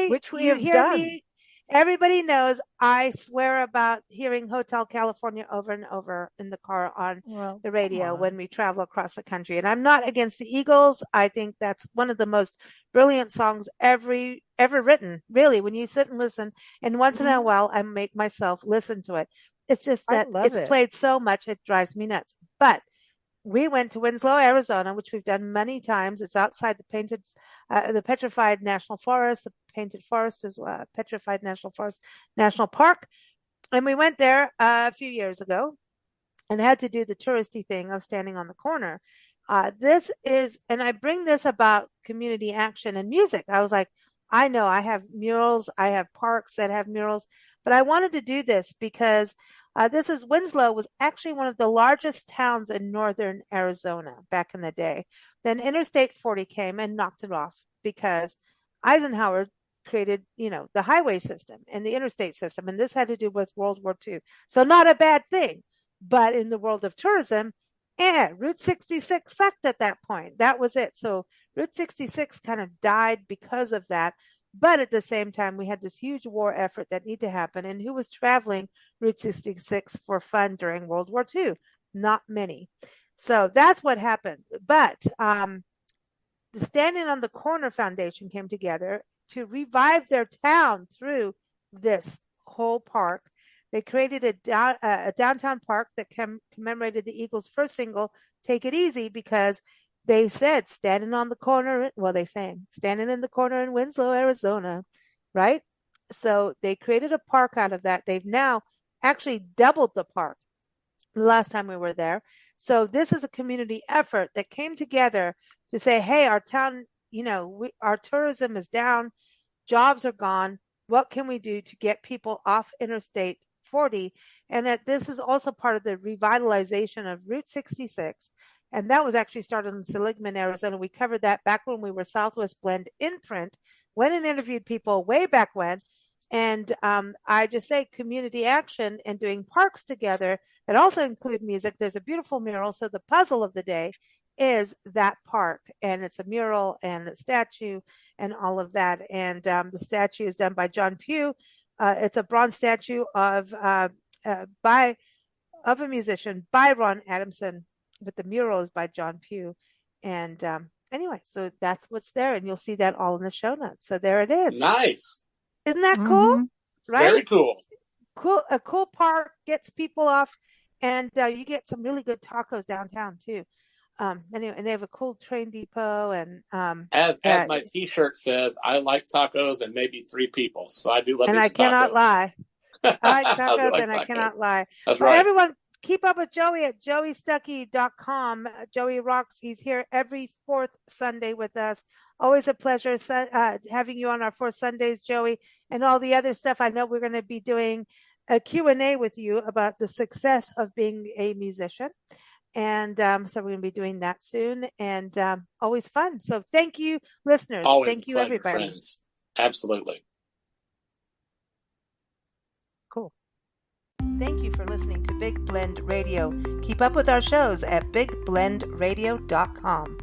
which we have done. Me? Everybody knows I swear about hearing Hotel California over and over in the car on the radio when we travel across the country. And I'm not against the Eagles. I think that's one of the most brilliant songs ever written, really, when you sit and listen. And once in a while, I make myself listen to it. It's just that it's played so much, it drives me nuts. But we went to Winslow, Arizona, which we've done many times. It's outside the Petrified National Forest. The Painted Forest is Petrified National Forest National Park. And we went there a few years ago and had to do the touristy thing of standing on the corner. And I bring this about community action and music. I was like, I know I have murals, I have parks that have murals, but I wanted to do this because Winslow was actually one of the largest towns in northern Arizona back in the day. Then Interstate 40 came and knocked it off because Eisenhower created, the highway system and the interstate system. And this had to do with World War II. So not a bad thing. But in the world of tourism, Route 66 sucked at that point. That was it. So Route 66 kind of died because of that. But at the same time, we had this huge war effort that needed to happen. And who was traveling Route 66 for fun during World War II? Not many. So that's what happened. But the Standing on the Corner Foundation came together to revive their town through this whole park. They created a downtown park that commemorated the Eagles' first single, Take It Easy, because they said standing in the corner in Winslow, Arizona, right? So they created a park out of that. They've now actually doubled the park the last time we were there. So this is a community effort that came together to say, hey, our town, our tourism is down, jobs are gone. What can we do to get people off Interstate 40? And that this is also part of the revitalization of Route 66. And that was actually started in Seligman, Arizona. We covered that back when we were Southwest Blend in print, went and interviewed people way back when. And I just say community action and doing parks together that also include music. There's a beautiful mural. So the puzzle of the day is that park. And it's a mural and a statue and all of that. And the statue is done by John Pugh. It's a bronze statue of a musician by Ron Adamson. But the mural is by John Pugh. And anyway, so that's what's there. And you'll see that all in the show notes. So there it is. Nice. Isn't that cool? Right? Very cool. A cool park gets people off. And you get some really good tacos downtown, too. Anyway, and they have a cool train depot. And as my T-shirt says, I like tacos and maybe 3 people. So I do love and me I some cannot tacos. lie. I like tacos like and tacos. I cannot lie. That's So right. everyone, keep up with Joey at joeystuckey.com. Joey rocks. He's here every 4th Sunday with us. Always a pleasure having you on our 4th Sundays, Joey, and all the other stuff. I know we're going to be doing a Q&A with you about the success of being a musician. And so we're going to be doing that soon, and always fun. So thank you, listeners. Always thank you, pleasure, everybody. Friends. Absolutely. Cool. Thank you for listening to Big Blend Radio. Keep up with our shows at bigblendradio.com.